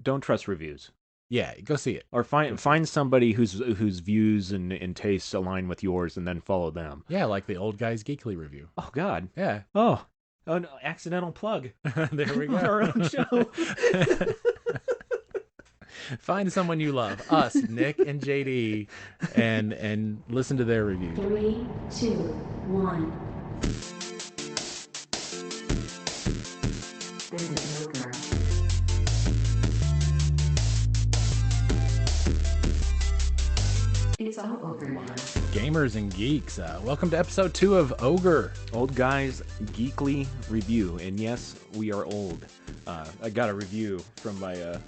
don't trust reviews. Yeah, go see it. Or find somebody whose views and tastes align with yours, and then follow them. Yeah, like the Old Guys Geekly review. Oh God. Yeah. Oh no, accidental plug There we on go. our own show. Find someone you love, us, Nick and JD, and listen to their review. 3, 2, 1. This is OGGR. It's all over now. Gamers and geeks, welcome to episode 2 of OGGR. Old Guys Geekly review, and yes, we are old. I got a review from my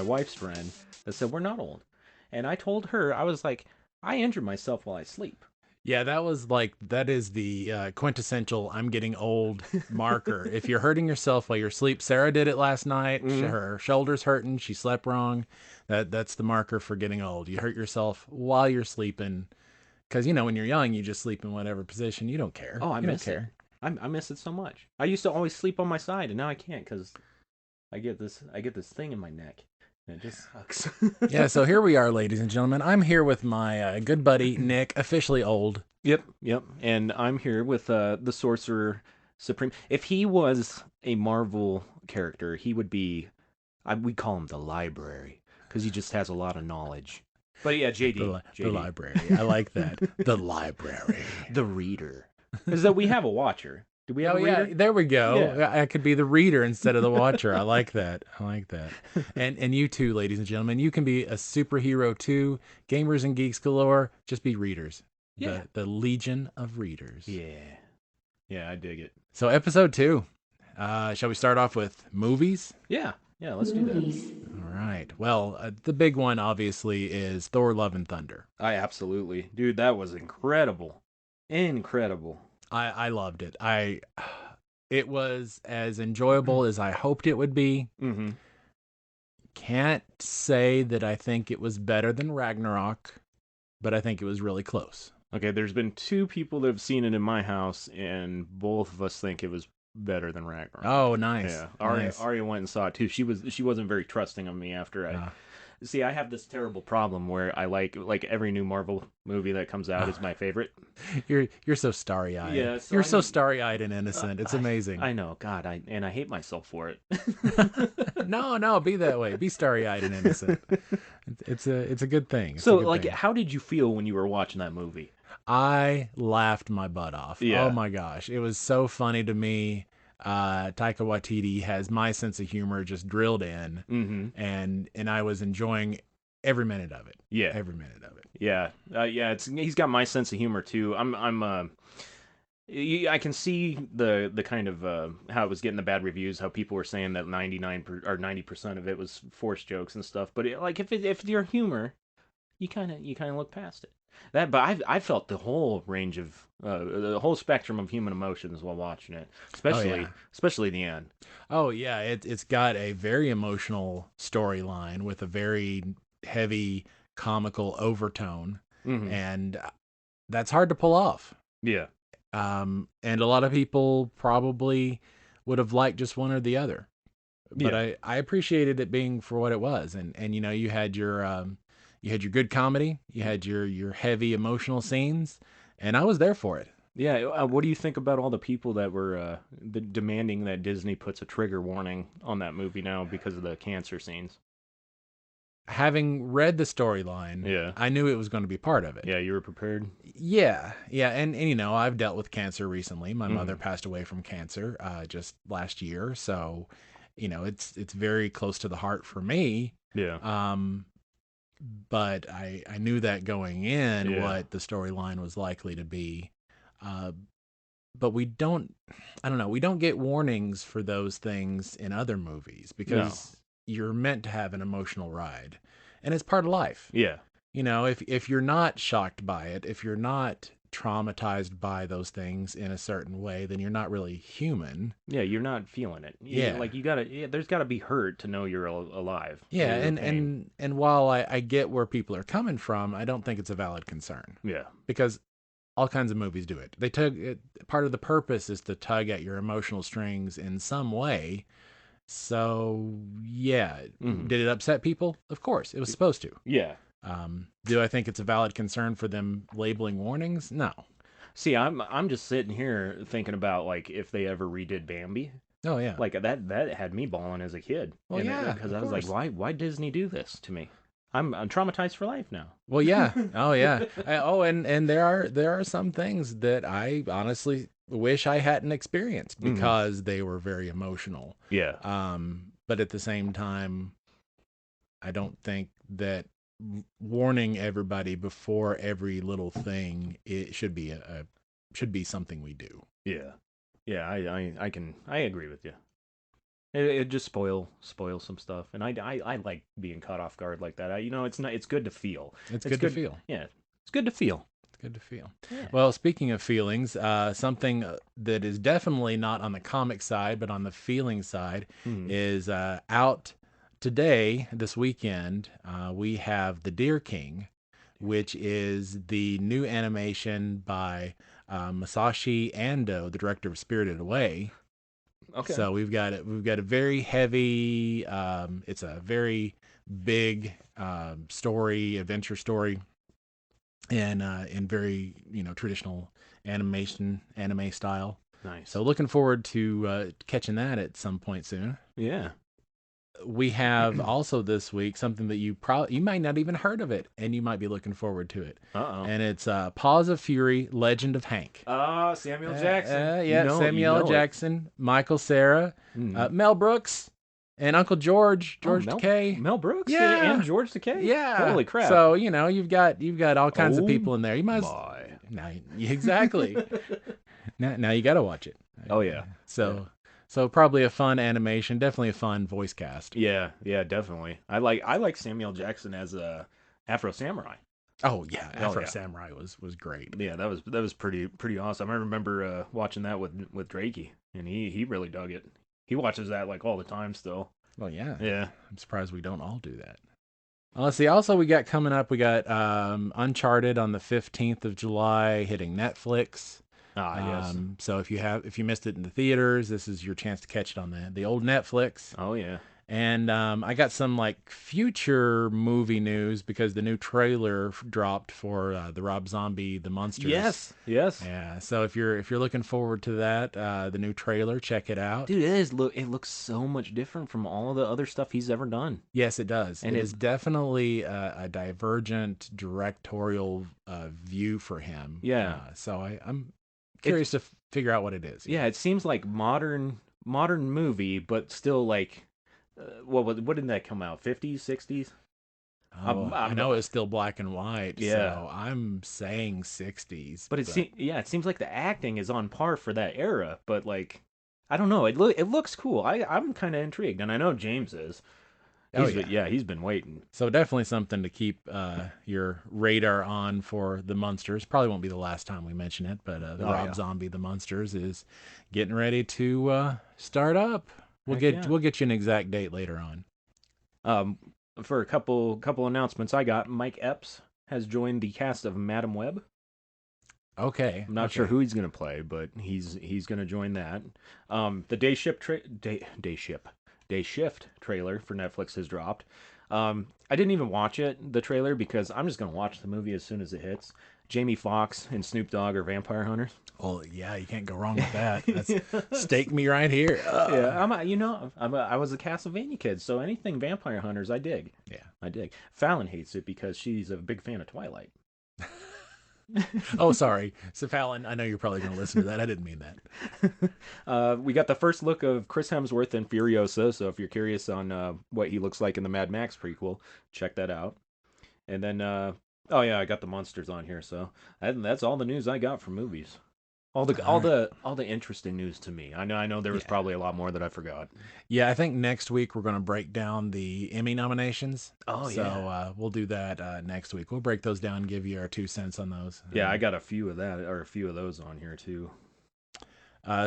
wife's friend that said we're not old, and I told her, I was like, I injure myself while I sleep. Yeah, that is the quintessential I'm getting old marker. If you're hurting yourself while you're asleep, Sarah did it last night. Her shoulder's hurting. She slept wrong. That's the marker for getting old. You hurt yourself while you're sleeping. Because, when you're young, you just sleep in whatever position. You don't care. Oh, I you miss it. I miss it so much. I used to always sleep on my side, and now I can't because I get this thing in my neck. And it just sucks. Yeah, so here we are, ladies and gentlemen. I'm here with my good buddy, Nick, officially old. Yep. And I'm here with the Sorcerer Supreme. If he was a Marvel character, he would be, we call him the Library, because he just has a lot of knowledge. But yeah, JD. The Library. I like that. The Library. The Reader. Is that we have a Watcher. Do we have a reader? Yeah, there we go. Yeah. I could be the reader instead of the watcher. I like that. And you too, ladies and gentlemen, you can be a superhero too. Gamers and geeks galore. Just be readers. Yeah. The Legion of Readers. Yeah, I dig it. So episode 2. Shall we start off with movies? Yeah, let's do that. All right. Well, the big one obviously is Thor: Love and Thunder. Absolutely. Dude, that was incredible. Incredible. I loved it. It was as enjoyable as I hoped it would be. Mm-hmm. Can't say that I think it was better than Ragnarok, but I think it was really close. Okay, there's been 2 people that have seen it in my house, and both of us think it was better than Ragnarok. Oh, nice. Yeah, Nice. Arya went and saw it too. She wasn't very trusting of me after I. See, I have this terrible problem where I like every new Marvel movie that comes out is my favorite. You're so starry-eyed. Yeah, you're so starry-eyed and innocent. It's amazing. I know, God, I hate myself for it. No, be that way. Be starry-eyed and innocent. It's a good thing. So, how did you feel when you were watching that movie? I laughed my butt off. Yeah. Oh my gosh, it was so funny to me. Taika Waititi has my sense of humor just drilled in, and I was enjoying every minute of it. Yeah, every minute of it. Yeah, he's got my sense of humor too. I can see the kind of how it was getting the bad reviews, how people were saying that 90% of it was forced jokes and stuff. But if your humor, you kind of look past it. But I felt the whole range of the whole spectrum of human emotions while watching it, especially the end. Oh yeah, it's got a very emotional storyline with a very heavy comical overtone, and that's hard to pull off. Yeah. And a lot of people probably would have liked just one or the other, but I appreciated it being for what it was, and you had your good comedy, you had your heavy emotional scenes, and I was there for it. Yeah, what do you think about all the people that were demanding that Disney puts a trigger warning on that movie now because of the cancer scenes? Having read the storyline, I knew it was going to be part of it. Yeah, you were prepared? Yeah, and I've dealt with cancer recently. My mother passed away from cancer just last year, so it's very close to the heart for me. Yeah. But I knew that going in what the storyline was likely to be. But we don't get warnings for those things in other movies because you're meant to have an emotional ride, and it's part of life. Yeah. If you're not shocked by it, if you're not traumatized by those things in a certain way, then you're not really human. Yeah, you're not feeling it. There's gotta be hurt to know you're alive. Yeah, and while I get where people are coming from, I don't think it's a valid concern. Yeah. Because all kinds of movies do it. Part of the purpose is to tug at your emotional strings in some way, So yeah, Mhm. did it upset people? Of course, it was supposed to. Yeah. Do I think it's a valid concern for them labeling warnings? No. See, I'm just sitting here thinking about like if they ever redid Bambi, Oh yeah. like that had me bawling as a kid, Well, and yeah, because of I was like, course. why Disney do this to me? I'm traumatized for life now. Well, yeah. Oh, yeah. And there are some things that I honestly wish I hadn't experienced Hmm. because they were very emotional. Yeah. But at the same time, I don't think that warning everybody before every little thing it should be should be something we do. Yeah. Yeah. I agree with you. It just spoil some stuff, and I like being caught off guard like that. It's good to feel. It's It's good to good. feel. Yeah. It's good to feel. It's good to feel. Yeah. Well, speaking of feelings, something that is definitely not on the comic side, but on the feeling side, Hmm. is out today, this weekend. We have The Deer King, which is the new animation by Masashi Ando, the director of Spirited Away. Okay. So we've got a very heavy. It's a very big adventure story in very traditional anime style. Nice. So looking forward to catching that at some point soon. Yeah. We have also this week something that you might not even heard of it, and you might be looking forward to it. Uh-oh. And it's Paws of Fury: Legend of Hank. Samuel Jackson. Yeah, You Samuel L. know it. Jackson, Michael Cera, Mm. Mel Brooks, and Uncle George, Oh, George Takei. Mel Brooks and Yeah, George Takei. yeah. Holy crap. So you've got all kinds of Oh people in there. You might my. now exactly. Now you got to watch it. Oh yeah. So probably a fun animation, definitely a fun voice cast. Yeah, yeah, definitely. I like Samuel Jackson as a Afro Samurai. Oh yeah, Oh Afro yeah. Samurai was great. Yeah, that was pretty awesome. I remember watching that with Drakey, and he really dug it. He watches that like all the time still. Well, yeah. Yeah. I'm surprised we don't all do that. Let's see. Also, we got coming up. We got Uncharted on the 15th of July hitting Netflix. Yes. So if you missed it in the theaters, this is your chance to catch it on the old Netflix. Oh yeah. And I got some like future movie news because the new trailer dropped for the Rob Zombie The Munsters. Yes. Yes. Yeah. So if you're looking forward to that, the new trailer, check it out. Dude, it looks so much different from all the other stuff he's ever done. Yes, it does. And It is definitely a divergent directorial view for him. Yeah. So I'm curious to figure out what it is. Yeah, it seems like modern movie, but still like what did that come out? 50s, 60s? Oh, I know it's still black and white, Yeah. so I'm saying 60s. But it seems like the acting is on par for that era, but like I don't know, it looks cool. I'm kind of intrigued, and I know James is. He's been waiting. So definitely something to keep your radar on for the Munsters. Probably won't be the last time we mention it, but the Rob Zombie The Munsters is getting ready to start up. We'll get you an exact date later on. For a couple announcements I got, Mike Epps has joined the cast of Madam Web. Okay. I'm not sure who he's gonna play, but he's gonna join that. The Day Shift trailer for Netflix has dropped. I didn't even watch the trailer, because I'm just gonna watch the movie as soon as it hits. Jamie Foxx and Snoop Dogg are vampire hunters. Oh yeah, you can't go wrong with that. That's stake me right here. Yeah, I was a Castlevania kid, so anything vampire hunters, I dig. Yeah, I dig. Fallon hates it because she's a big fan of Twilight. Oh, sorry. So Fallon, I know you're probably going to listen to that. I didn't mean that. We got the first look of Chris Hemsworth in Furiosa, so if you're curious on what he looks like in the Mad Max prequel, check that out. And then, oh yeah, I got the Munsters on here, so that's all the news I got from movies. All the interesting news to me. I know there was probably a lot more that I forgot. Yeah, I think next week we're going to break down the Emmy nominations. Oh so, yeah. So we'll do that next week. We'll break those down and give you our 2 cents on those. Yeah, I got a few of those on here too.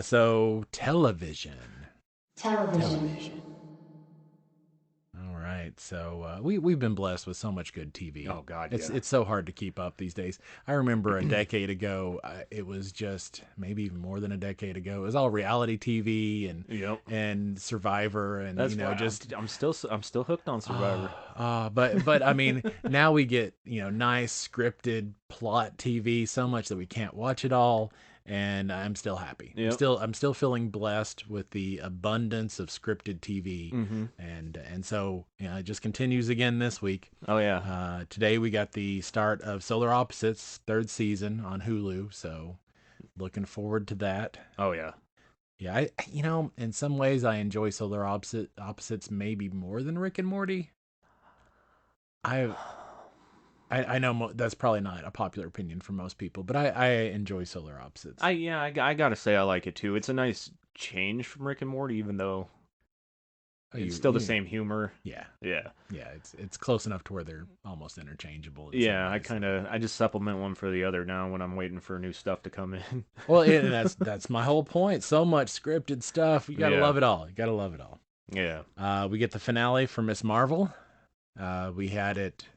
So television. Television. All right. night. So we've been blessed with so much good TV. Oh God, it's so hard to keep up these days. I remember a decade ago, it was just maybe even more than a decade ago. It was all reality TV and Survivor, and That's why I'm still hooked on Survivor. But I mean, now we get nice scripted plot TV so much that we can't watch it all. And I'm still happy. Yep. I'm still feeling blessed with the abundance of scripted TV, and so it just continues again this week. Oh yeah. Today we got the start of Solar Opposites 3rd season on Hulu, so looking forward to that. Oh yeah. Yeah, in some ways I enjoy Solar Opposites maybe more than Rick and Morty. I know that's probably not a popular opinion for most people, but I enjoy Solar Opposites. I gotta say I like it too. It's a nice change from Rick and Morty, even though it's still the same humor. Yeah. It's close enough to where they're almost interchangeable. Yeah, I just supplement one for the other now when I'm waiting for new stuff to come in. Well, that's my whole point. So much scripted stuff. You gotta love it all. You gotta love it all. Yeah. We get the finale for Miss Marvel. We had it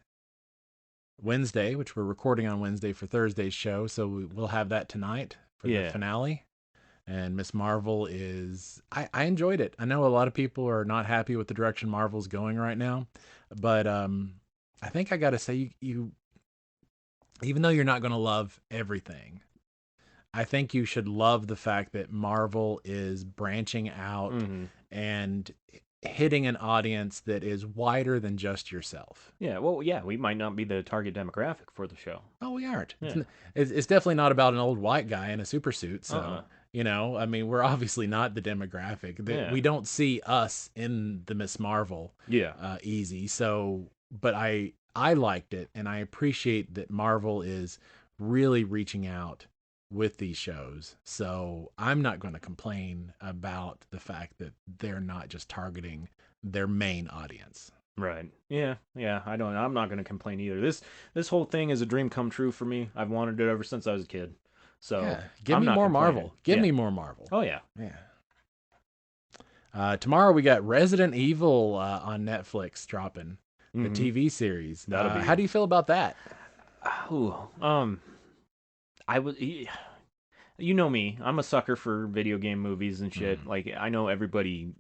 Wednesday, which we're recording on Wednesday for Thursday's show, so we'll have that tonight for the finale. And Miss Marvel I enjoyed it. I know a lot of people are not happy with the direction Marvel's going right now, but I think I gotta say, you even though you're not gonna love everything, I think you should love the fact that Marvel is branching out and hitting an audience that is wider than just yourself. Yeah, well, yeah, we might not be the target demographic for the show. Oh, we aren't. Yeah. It's definitely not about an old white guy in a super suit. So, I mean, we're obviously not the demographic. We don't see us in the Miss Marvel easy. So, but I liked it, and I appreciate that Marvel is really reaching out with these shows. So I'm not going to complain about the fact that they're not just targeting their main audience. Right. Yeah. I'm not going to complain either. This whole thing is a dream come true for me. I've wanted it ever since I was a kid. So give me more Marvel. Give me more Marvel. Oh yeah. Tomorrow we got Resident Evil on Netflix dropping the TV series. How do you feel about that? I was, you know me, I'm a sucker for video game movies and shit. Like, I know everybody,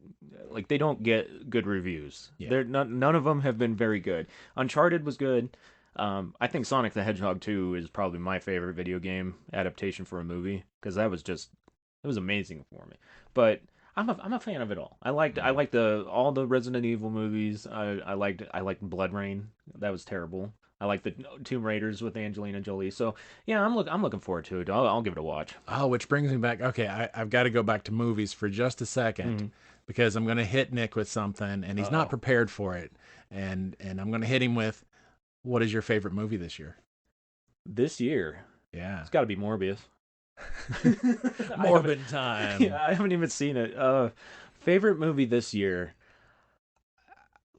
like, they don't get good reviews. They're none of them have been very good. Uncharted was good. I think Sonic the Hedgehog 2 is probably my favorite video game adaptation for a movie, because it was amazing for me. But I'm a fan of it all. I liked all the Resident Evil movies. I liked Blood Rain. That was terrible. I like the Tomb Raiders with Angelina Jolie. So yeah, I'm looking forward to it. I'll give it a watch. Oh, which brings me back. Okay, I've got to go back to movies for just a second because I'm going to hit Nick with something, and he's not prepared for it. And I'm going to hit him with, what is your favorite movie this year? This year? Yeah, it's got to be Morbius. Morbid time. Yeah, I haven't even seen it. Favorite movie this year?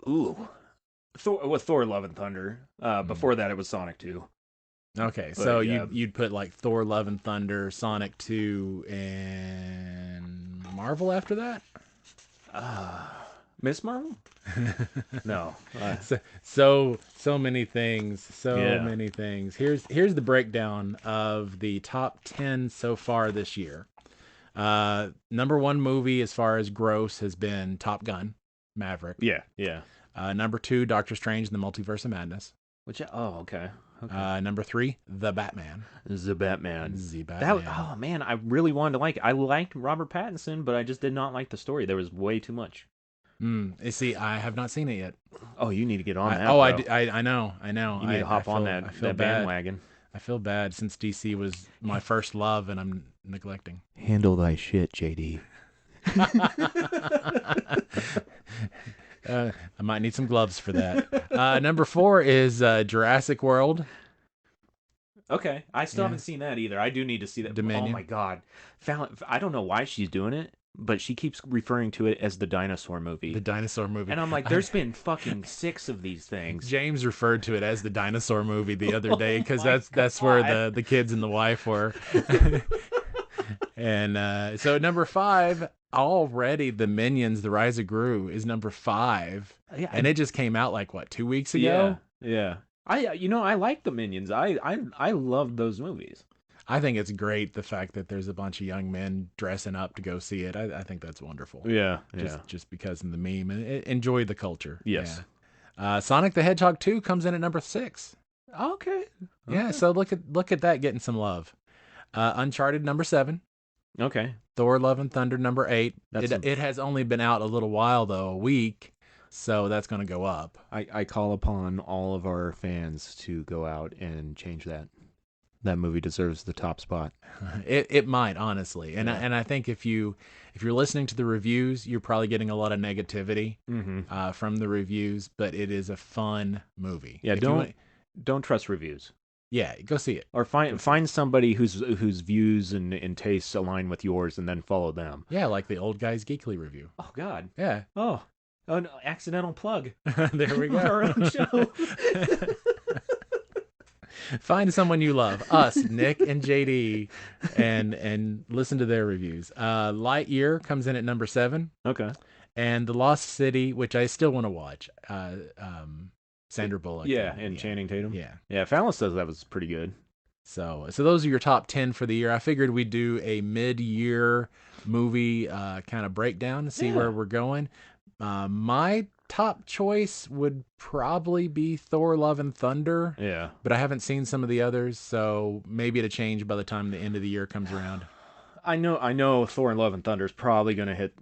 Ooh. Thor Love and Thunder. Before that, it was Sonic 2. Okay, but, so you'd put like Thor Love and Thunder, Sonic 2, and Marvel after that? Miss Marvel? No. So many things. Many things. Here's the breakdown of the top 10 so far this year. Number one movie as far as gross has been Top Gun, Maverick. Yeah. Number 2, Doctor Strange and the Multiverse of Madness. Okay. Number 3, The Batman. The Batman. Oh man, I really wanted to like it. I liked Robert Pattinson, but I just did not like the story. There was way too much. See, I have not seen it yet. Oh, you need to get on that. I know. You need to hop on that bandwagon. I feel bad since DC was my first love, and I'm neglecting. Handle thy shit, JD. I might need some gloves for that. Number 4 is Jurassic World. Okay, I still haven't seen that either. I do need to see that. Dominion. Oh my god, I don't know why she's doing it, but she keeps referring to it as the dinosaur movie. The dinosaur movie. And I'm like, there's been fucking 6 of these things. James referred to it as the dinosaur movie the other day because that's where the kids and the wife were. And so number 5, already the Minions, The Rise of Gru is number 5. Yeah, And it just came out like, what, 2 weeks ago? Yeah. I like the Minions. I love those movies. I think it's great the fact that there's a bunch of young men dressing up to go see it. I think that's wonderful. Yeah. Just because of the meme. And enjoy the culture. Yes. Yeah. Sonic the Hedgehog 2 comes in at number 6. Okay. Yeah, so look at that getting some love. Uncharted number 7. Okay. Thor: Love and Thunder number 8. It has only been out a little while though, a week, so that's going to go up. I call upon all of our fans to go out and change that. That movie deserves the top spot. It might, honestly, and Yeah. I think if you're listening to the reviews, you're probably getting a lot of negativity from the reviews, but it is a fun movie. Yeah, If don't trust reviews. Yeah, go see it. Or find somebody whose views and tastes align with yours, and then follow them. Yeah, like the Old Guys Geekly review. Oh God. Yeah. Oh, no, accidental plug. There we go. Our own show. Find someone you love, us, Nick and JD, and listen to their reviews. Lightyear comes in at number 7. Okay. And The Lost City, which I still want to watch. Sandra Bullock. Yeah, and Channing Tatum. Yeah. Yeah, Fallon says that was pretty good. So those are your top 10 for the year. I figured we'd do a mid-year movie kind of breakdown to see where we're going. My top choice would probably be Thor: Love and Thunder. Yeah. But I haven't seen some of the others, so maybe it'll change by the time the end of the year comes around. I know Thor and Love and Thunder is probably going to hit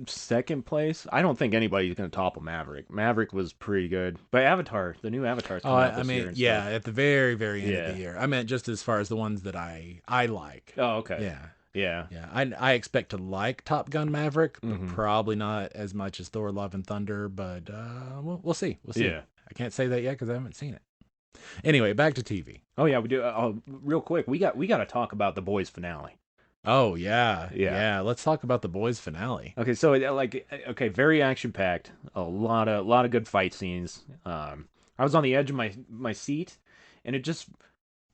second place. I don't think anybody's going to topple Maverick. Maverick was pretty good. But Avatar, the new Avatar's coming out this year. Yeah, at the very, very end of the year. I meant just as far as the ones that I like. Oh, okay. Yeah. Yeah. I expect to like Top Gun Maverick, but probably not as much as Thor: Love and Thunder. But we'll see. We'll see. Yeah. I can't say that yet because I haven't seen it. Anyway, back to TV. Oh yeah, we do. Real quick, we got to talk about The Boys finale. Oh yeah. Let's talk about The Boys finale. Okay, so very action packed. A lot of good fight scenes. I was on the edge of my seat, and it just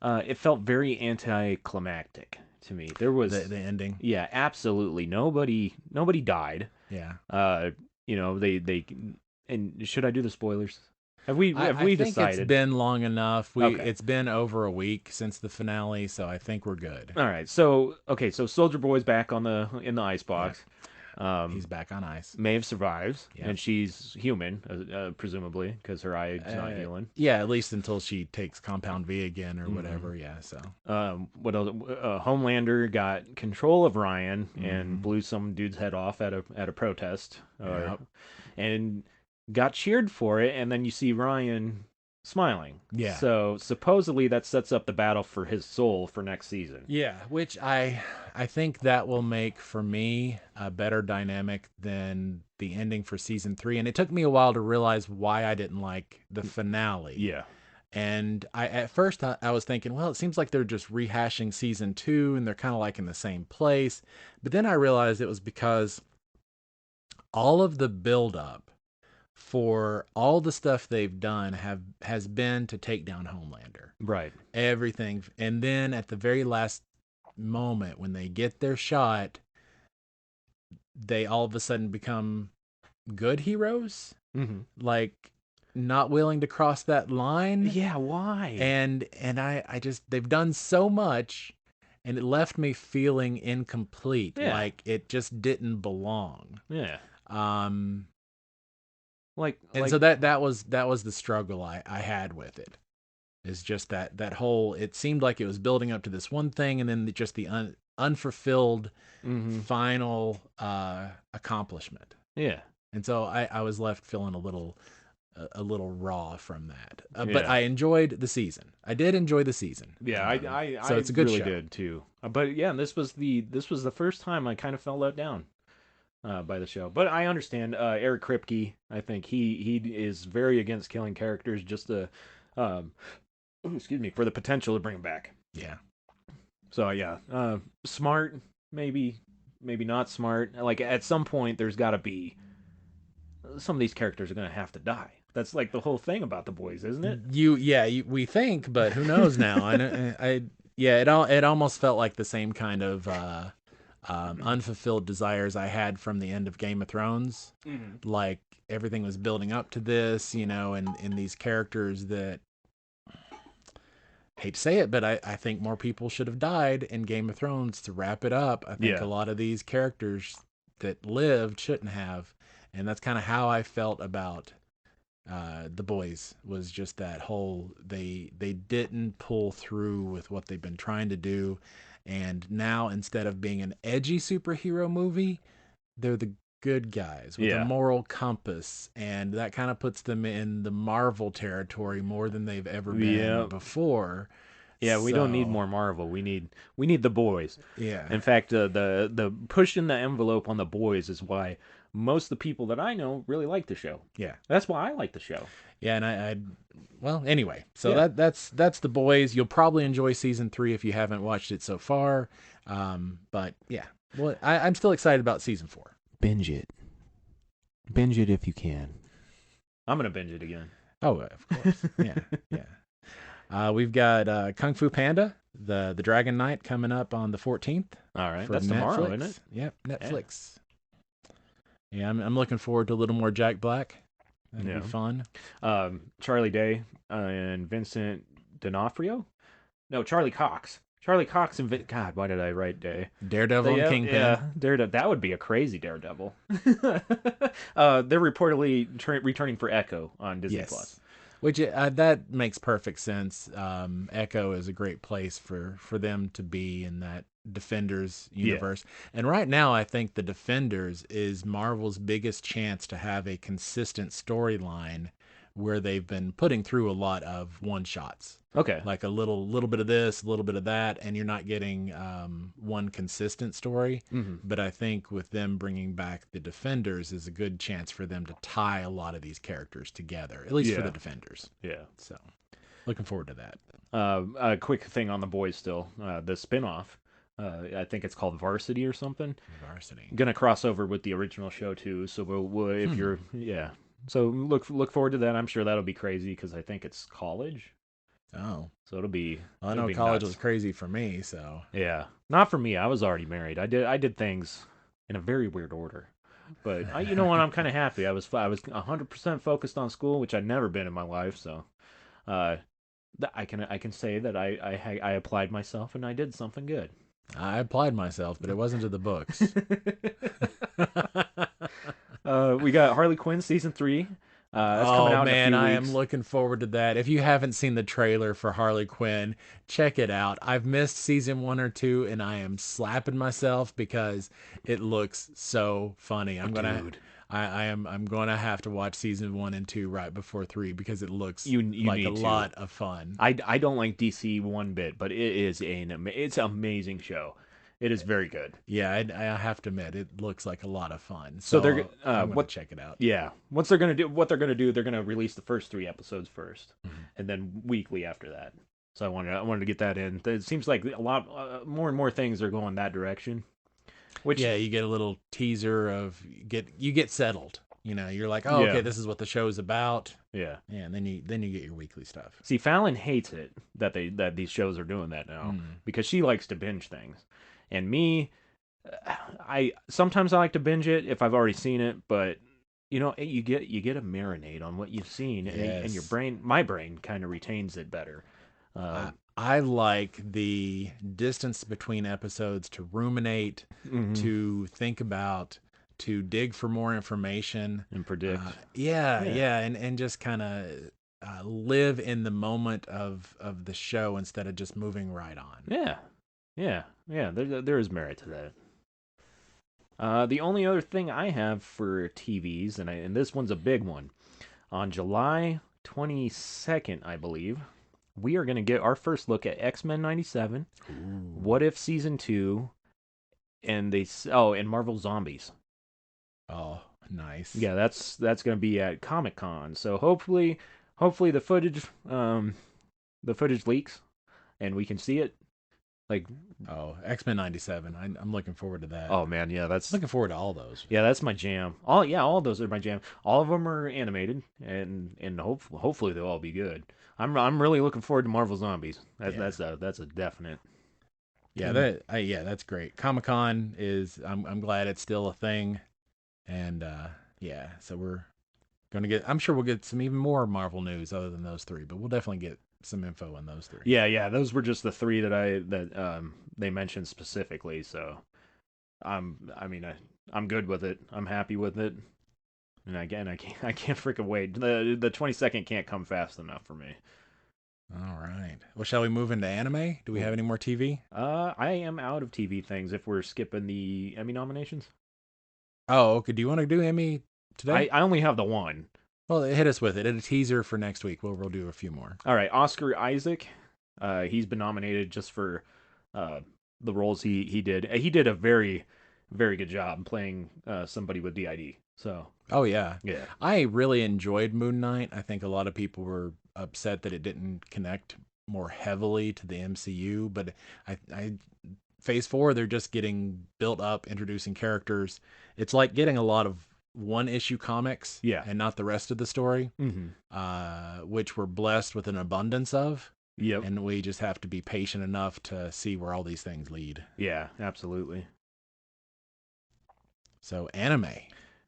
it felt very anticlimactic to me. There was the ending. Yeah, absolutely. Nobody died. Yeah. They and should I do the spoilers? Have we I think decided? it's been long enough. Okay. It's been over a week since the finale, so I think we're good. All right. So Soldier Boy's back in the ice box. He's back on ice. Maeve survives, Yeah. and she's human, presumably, because her eye is not healing. Yeah, at least until she takes Compound V again or whatever. Yeah. So. What else? Homelander got control of Ryan and blew some dude's head off at a protest, and got cheered for it. And then you see Ryan smiling. Yeah. So supposedly that sets up the battle for his soul for next season. Yeah, which I think that will make for me a better dynamic than the ending for season 3. And it took me a while to realize why I didn't like the finale. Yeah. And at first I was thinking, well, it seems like they're just rehashing season 2 and they're kind of like in the same place. But then I realized it was because all of the buildup for all the stuff they've done has been to take down Homelander. Right. Everything. And then at the very last moment when they get their shot, they all of a sudden become good heroes. Like not willing to cross that line. Yeah, why? And I just, they've done so much and it left me feeling incomplete. Yeah. Like it just didn't belong. Yeah. So that was the struggle I had with it. Is just that whole, it seemed like it was building up to this one thing and then just the unfulfilled final accomplishment. Yeah. And so I was left feeling a little raw from that. But I enjoyed the season. I did enjoy the season. Yeah, so it's a good really show. did too. But yeah, this was the first time I kind of felt let down by the show. But I understand Eric Kripke. I think he is very against killing characters just to for the potential to bring them back. Yeah. So yeah, smart, maybe not smart. Like at some point there's got to be some of these characters are going to have to die. That's like the whole thing about The Boys, isn't it? We think, but who knows now? It almost felt like the same kind of unfulfilled desires I had from the end of Game of Thrones. Like everything was building up to this, and these characters that, hate to say it, but I think more people should have died in Game of Thrones to wrap it up. I think a lot of these characters that lived shouldn't have. And that's kind of how I felt about The Boys, was just that whole, they didn't pull through with what they've been trying to do. And now, instead of being an edgy superhero movie, they're the good guys with a moral compass, and that kind of puts them in the Marvel territory more than they've ever been before. Yeah, we don't need more Marvel. We need The Boys. Yeah. In fact, the pushing the envelope on The Boys is why most of the people that I know really like the show. Yeah. That's why I like the show. Yeah, and well, anyway, so that's The Boys. You'll probably enjoy season 3 if you haven't watched it so far. But yeah, well, I'm still excited about season 4. Binge it if you can. I'm gonna binge it again. Oh, of course. Yeah. We've got Kung Fu Panda, the Dragon Knight, coming up on the 14th. All right, that's tomorrow, isn't it? Yep, Netflix. Yeah, I'm looking forward to a little more Jack Black. That'd be fun. Charlie Day and Vincent D'Onofrio? No, Charlie Cox. Charlie Cox and God, why did I write Day? Daredevil and Kingpin. Yeah, Daredevil. That would be a crazy Daredevil. They're reportedly returning for Echo on Disney Plus. Which that makes perfect sense. Echo is a great place for them to be in that Defenders universe. And right now, I think the Defenders is Marvel's biggest chance to have a consistent storyline, where they've been putting through a lot of one-shots. Okay. Like a little bit of this, a little bit of that, and you're not getting one consistent story. But I think with them bringing back the Defenders is a good chance for them to tie a lot of these characters together, at least for the Defenders. Yeah. So, looking forward to that. A quick thing on The Boys still. The spinoff, I think it's called Varsity or something. Varsity. Gonna cross over with the original show too. So we'll if you're So look forward to that. I'm sure that'll be crazy because I think it's college. Oh, so it'll be. Well, I know college was crazy for me, so yeah, not for me. I was already married. I did things in a very weird order, but you know what? I'm kind of happy. I was 100% focused on school, which I'd never been in my life. So, I can say that I applied myself and I did something good. I applied myself, but it wasn't to the books. We got Harley Quinn season 3. That's coming out in a few I weeks. am looking forward to that. If you haven't seen the trailer for Harley Quinn, check it out. I've missed season 1 or 2, and I am slapping myself because it looks so funny. I'm gonna have to watch season 1 and 2 right before 3 because it looks like a lot of fun. I don't like DC one bit, but it is it's an amazing show. It is very good. Yeah, I have to admit, it looks like a lot of fun. So they're I'm gonna check it out. Yeah, what they're gonna do, they're gonna release the first 3 episodes first, and then weekly after that. So I wanted to get that in. It seems like a lot more and more things are going that direction. Which you get a little teaser of you get settled. You're like, oh, okay, this is what the show's about. Yeah, and then you get your weekly stuff. See, Fallon hates it that these shows are doing that now because she likes to binge things. And me, sometimes I like to binge it if I've already seen it, but you get a marinade on what you've seen, and your my brain kind of retains it better. I like the distance between episodes to ruminate, to think about, to dig for more information and predict. And just kind of live in the moment of the show instead of just moving right on. Yeah. There is merit to that. The only other thing I have for TVs, and this one's a big one, on July 22nd, I believe, we are going to get our first look at X-Men 97, What If Season 2, and Marvel Zombies. Oh, nice. Yeah, that's going to be at Comic-Con. So hopefully the footage leaks and we can see it. X-Men 97. I'm looking forward to that. Oh man, yeah, looking forward to all those. Yeah, that's my jam. All those are my jam. All of them are animated, and hopefully they'll all be good. I'm really looking forward to Marvel Zombies. That's a definite. Yeah, that's great. Comic-Con is I'm glad it's still a thing. And yeah, so we're gonna get I'm sure we'll get some even more Marvel news other than those three, but we'll definitely get some info on those three. Yeah. Those were just the three that they mentioned specifically. So I'm good with it. I'm happy with it. And again, I can't freaking wait. The 22nd can't come fast enough for me. All right. Well, shall we move into anime? Do we have any more TV? I am out of TV things if we're skipping the Emmy nominations. Oh, okay. Do you want to do Emmy today? I only have the one. Well, hit us with it. A teaser for next week. We'll do a few more. All right, Oscar Isaac. He's been nominated just for the roles he did. He did a very, very good job playing somebody with DID. So. Oh yeah. Yeah. I really enjoyed Moon Knight. I think a lot of people were upset that it didn't connect more heavily to the MCU, but I Phase 4, they're just getting built up, introducing characters. It's like getting a lot of one-issue comics, and not the rest of the story, which we're blessed with an abundance of. Yep. And we just have to be patient enough to see where all these things lead. Yeah, absolutely. So anime.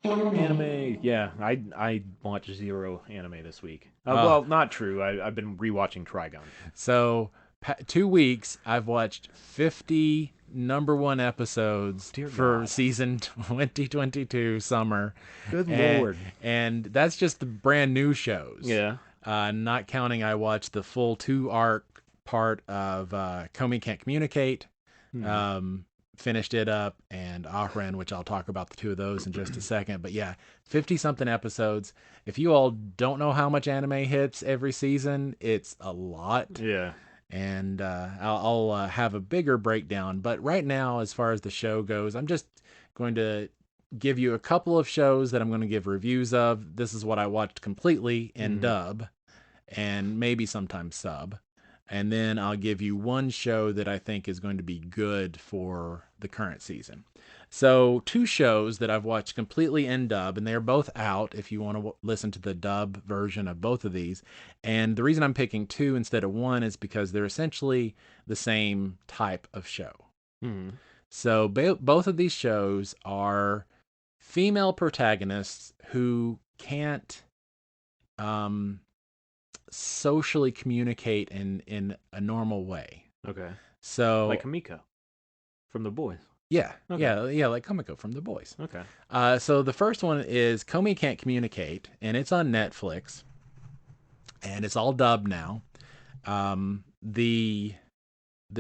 Yeah, I watched zero anime this week. Well, not true. I've been rewatching Trigon. So 2 weeks, I've watched 50 #1 episodes for season 2022 summer. Good Lord. And that's just the brand new shows. Yeah. Not counting, I watched the full 2-arc part of Komi Can't Communicate. Finished it up, and Aharen, which I'll talk about the two of those in just a second. But yeah, 50-something episodes. If you all don't know how much anime hits every season, it's a lot. Yeah. And I'll have a bigger breakdown. But right now, as far as the show goes, I'm just going to give you a couple of shows that I'm going to give reviews of. This is what I watched completely in dub, and maybe sometimes sub. And then I'll give you one show that I think is going to be good for the current season. So 2 shows that I've watched completely in dub, and they're both out if you want to listen to the dub version of both of these. And the reason I'm picking 2 instead of 1 is because they're essentially the same type of show. So both of these shows are female protagonists who can't socially communicate in a normal way. Okay. So like Kamiko from The Boys. Yeah. Okay. Yeah, like Kamiko from The Boys. Okay. So the first one is Komi Can't Communicate, and it's on Netflix, and it's all dubbed now. The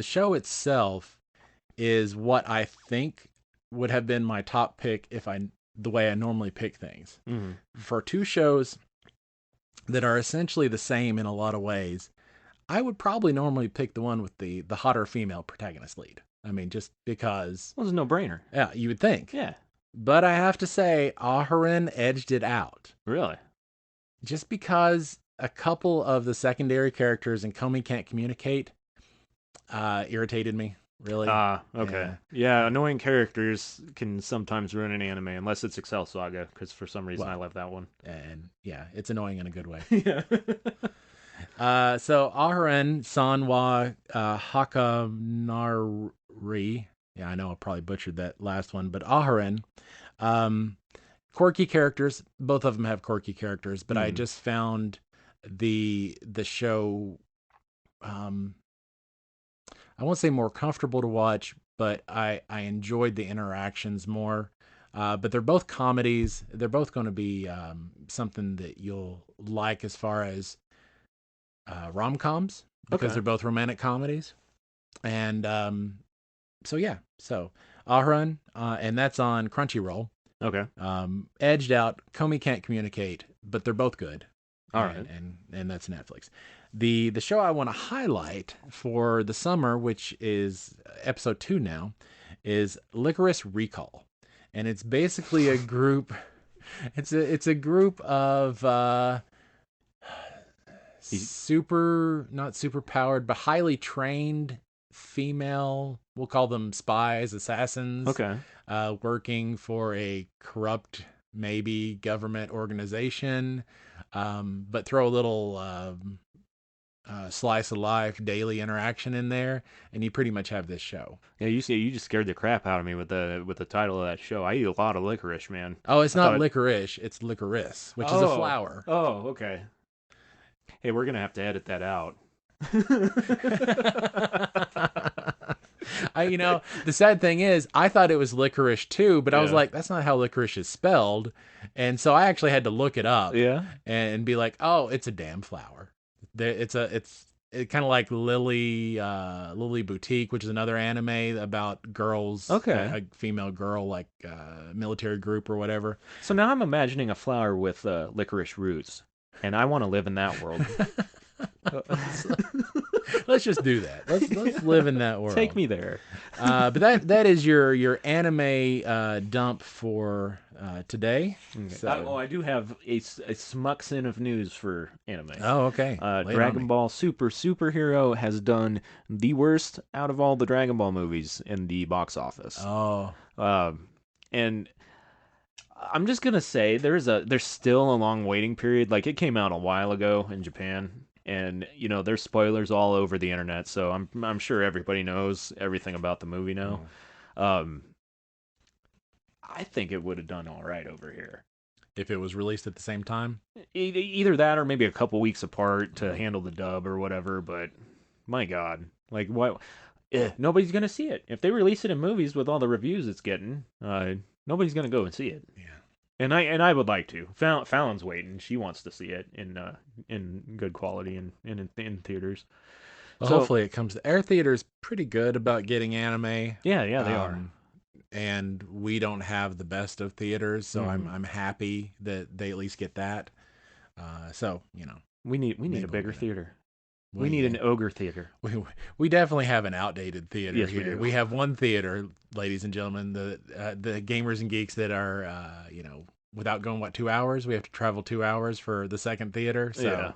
show itself is what I think would have been my top pick the way I normally pick things. For 2 shows that are essentially the same in a lot of ways, I would probably normally pick the one with the hotter female protagonist lead. I mean, just because... Well, it's a no-brainer. Yeah, you would think. Yeah. But I have to say, Aharen edged it out. Really? Just because a couple of the secondary characters in Komi Can't Communicate irritated me, really. Okay. Yeah, annoying characters can sometimes ruin an anime, unless it's Excel Saga, because for some reason I love that one. And yeah, it's annoying in a good way. Yeah. So Aharen-san wa Hakarenai. Yeah, I know I probably butchered that last one, but Aharen. Quirky characters. Both of them have quirky characters, but I just found the show, I won't say more comfortable to watch, but I enjoyed the interactions more. But they're both comedies. They're both going to be something that you'll like as far as rom-coms, because they're both romantic comedies. And so Aharen, and that's on Crunchyroll. Okay. Edged out, Komi Can't Communicate, but they're both good. All right. And that's Netflix. The show I want to highlight for the summer, which is episode 2 now, is Lycoris Recoil. And it's basically a group it's a group of not super powered, but highly trained female, we'll call them spies, assassins. Okay. Working for a corrupt, maybe government organization, but throw a little slice of life, daily interaction in there, and you pretty much have this show. Yeah, you just scared the crap out of me with the title of that show. I eat a lot of licorice, man. Oh, it's I not thought, licorice, it's licorice, which is a oh, flower. oh, okay. Hey, we're gonna have to edit that out. The sad thing is, I thought it was licorice too, but I was Yeah. like, that's not how licorice is spelled. And so I actually had to look it up Yeah. and be like, oh, it's a damn flower. It's kind of like Lily Boutique, which is another anime about girls, Okay. a female girl, like military group or whatever. So now I'm imagining a flower with licorice roots, and I want to live in that world. Let's just do that. Let's live in that world. Take me there. But that is your anime dump for today. So. I do have a smucksin of news for anime. Oh, okay. Lay it on Dragon me. Ball Superhero has done the worst out of all the Dragon Ball movies in the box office. Oh, And I'm just gonna say there's still a long waiting period. Like, it came out a while ago in Japan, and there's spoilers all over the internet. So I'm sure everybody knows everything about the movie now. I think it would have done all right over here. if it was released at the same time. Either that or maybe a couple weeks apart to handle the dub or whatever. But my God, like, what? Nobody's gonna see it if they release it in movies with all the reviews it's getting. Nobody's gonna go and see it. Yeah. And I would like to. Fallon's waiting. She wants to see it in good quality and in theaters. Well, So- hopefully it comes. Air Theater's pretty good about getting anime. Yeah, they are. And we don't have the best of theaters, so Mhm. I'm happy that they at least get that. So We need maybe a bigger we'll get it. theater. well, We need yeah. an ogre theater. We definitely have an outdated theater Yes, we here. do. We have one theater, ladies and gentlemen, the gamers and geeks that are without going 2 hours, we have to travel 2 hours for the second theater. So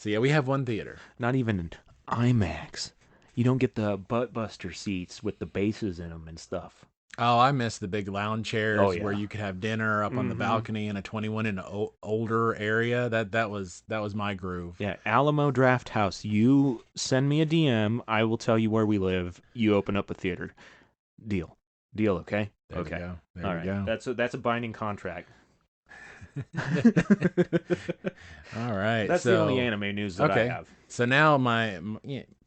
yeah, we have one theater. Not even an IMAX. You don't get the butt buster seats with the bases in them and stuff. Oh, I miss the big lounge chairs Oh, yeah. where you could have dinner up on the Mhm. balcony in a 21 and older area. That was my groove. Yeah, Alamo Draft House. You send me a DM. I will tell you where we live. You open up a theater. Deal. Okay. There okay. we go. There All we right. go. That's a binding contract. All right. That's the only anime news that I have. So now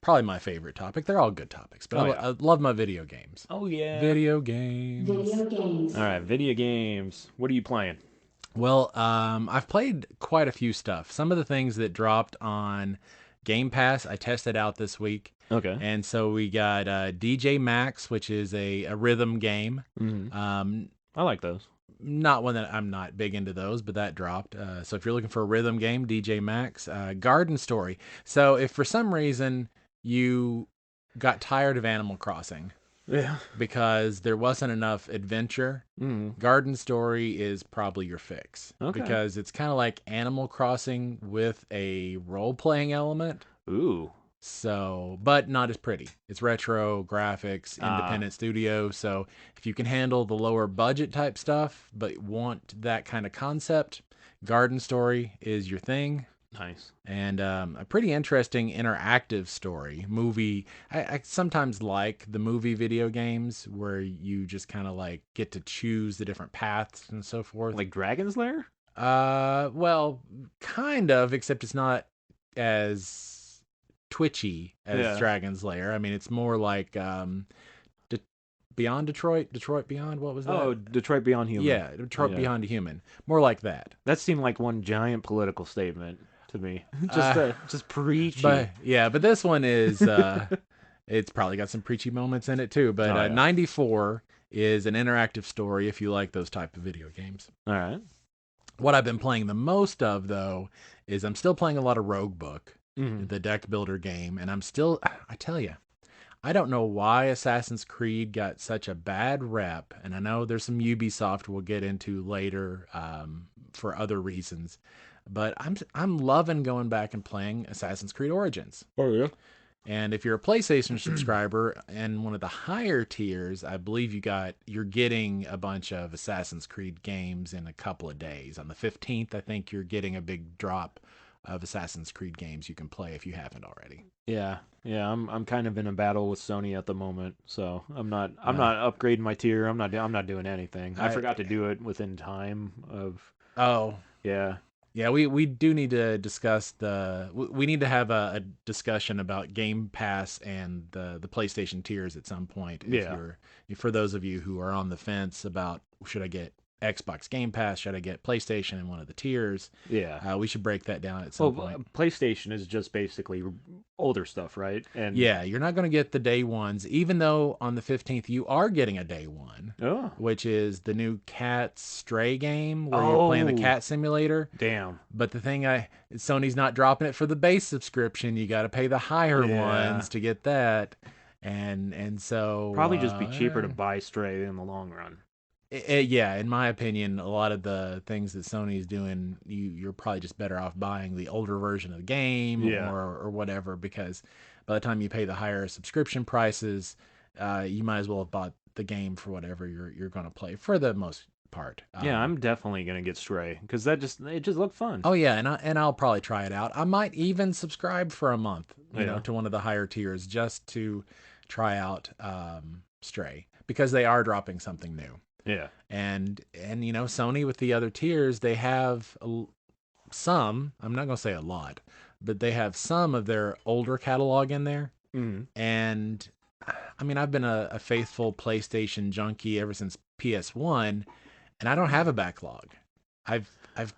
probably my favorite topic. They're all good topics, but Oh, I, yeah. I love my video games. Oh yeah. Video games. Video games. All right, video games. What are you playing? Well, I've played quite a few stuff. Some of the things that dropped on Game Pass, I tested out this week. Okay. And so we got DJ Max, which is a rhythm game. Mm-hmm. I like those. Not one that I'm not big into those, but that dropped. So if you're looking for a rhythm game, DJ Max. Garden Story. So if for some reason you got tired of Animal Crossing Yeah. because there wasn't enough adventure, Mm-hmm. Garden Story is probably your fix. Okay. Because it's kind of like Animal Crossing with a role-playing element. Ooh. So, but not as pretty. It's retro graphics, independent studio. So if you can handle the lower budget type stuff, but want that kind of concept, Garden Story is your thing. Nice. And a pretty interesting interactive story movie. I sometimes like the movie video games where you just kind of like get to choose the different paths and so forth. Like Dragon's Lair? Well, kind of, except it's not as twitchy as Dragon's Lair. I mean, it's more like Beyond Detroit Beyond, what was that? Oh, Detroit Beyond Human. Yeah, Detroit Yeah. Beyond Human. More like that. That seemed like one giant political statement to me. Just preachy. But this one is it's probably got some preachy moments in it too. But 94 is an interactive story if you like those type of video games. All right. What I've been playing the most of though is I'm still playing a lot of Rogue Book. Mm-hmm. The deck builder game, and I tell you, I don't know why Assassin's Creed got such a bad rep, and I know there's some Ubisoft we'll get into later for other reasons, but I'm loving going back and playing Assassin's Creed Origins. Oh yeah. And if you're a PlayStation subscriber and one of the higher tiers, I believe you're getting a bunch of Assassin's Creed games in a couple of days. On the 15th, I think you're getting a big drop of Assassin's Creed games you can play if you haven't already. Yeah, yeah. I'm kind of in a battle with Sony at the moment, so I'm not upgrading my tier. I'm not doing anything. I forgot to do it within time of. Oh, Yeah. yeah, we do need to discuss we need to have a discussion about Game Pass and the PlayStation tiers at some point. For those of you who are on the fence about should I get Xbox Game Pass, should I get PlayStation in one of the tiers? Yeah. We should break that down at some point. PlayStation is just basically older stuff, right? And Yeah, you're not going to get the day ones, even though on the 15th you are getting a day one, Oh, which is the new Cat Stray game where you're playing the cat simulator. damn. But the thing, Sony's not dropping it for the base subscription. You got to pay the higher ones to get that, and so Probably just be cheaper to buy Stray in the long run. Yeah, in my opinion, a lot of the things that Sony's doing, you're probably just better off buying the older version of the game or whatever, because by the time you pay the higher subscription prices, you might as well have bought the game for whatever you're going to play for the most part. Yeah, I'm definitely gonna get Stray because it just looked fun. Oh yeah, and I'll probably try it out. I might even subscribe for a month, you know, to one of the higher tiers just to try out Stray, because they are dropping something new. Yeah. And you know, Sony with the other tiers, they have some, I'm not going to say a lot, but they have some of their older catalog in there. Mm-hmm. And I mean, I've been a faithful PlayStation junkie ever since PS1, and I don't have a backlog. I've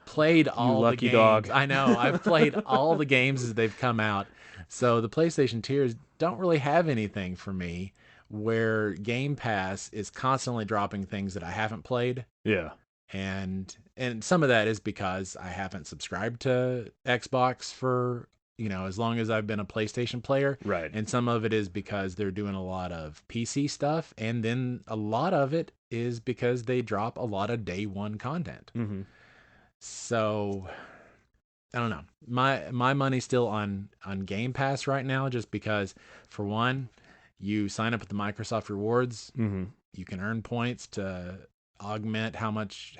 played all the games. Dog. I know. I've played all the games as they've come out. So the PlayStation tiers don't really have anything for me, where Game Pass is constantly dropping things that I haven't played. Yeah. And some of that is because I haven't subscribed to Xbox for, you know, as long as I've been a PlayStation player. Right. And some of it is because they're doing a lot of PC stuff. And then a lot of it is because they drop a lot of day one content. Mm-hmm. So I don't know. My money's still on Game Pass right now, just because, for one, you sign up with the Microsoft Rewards. Mm-hmm. You can earn points to augment how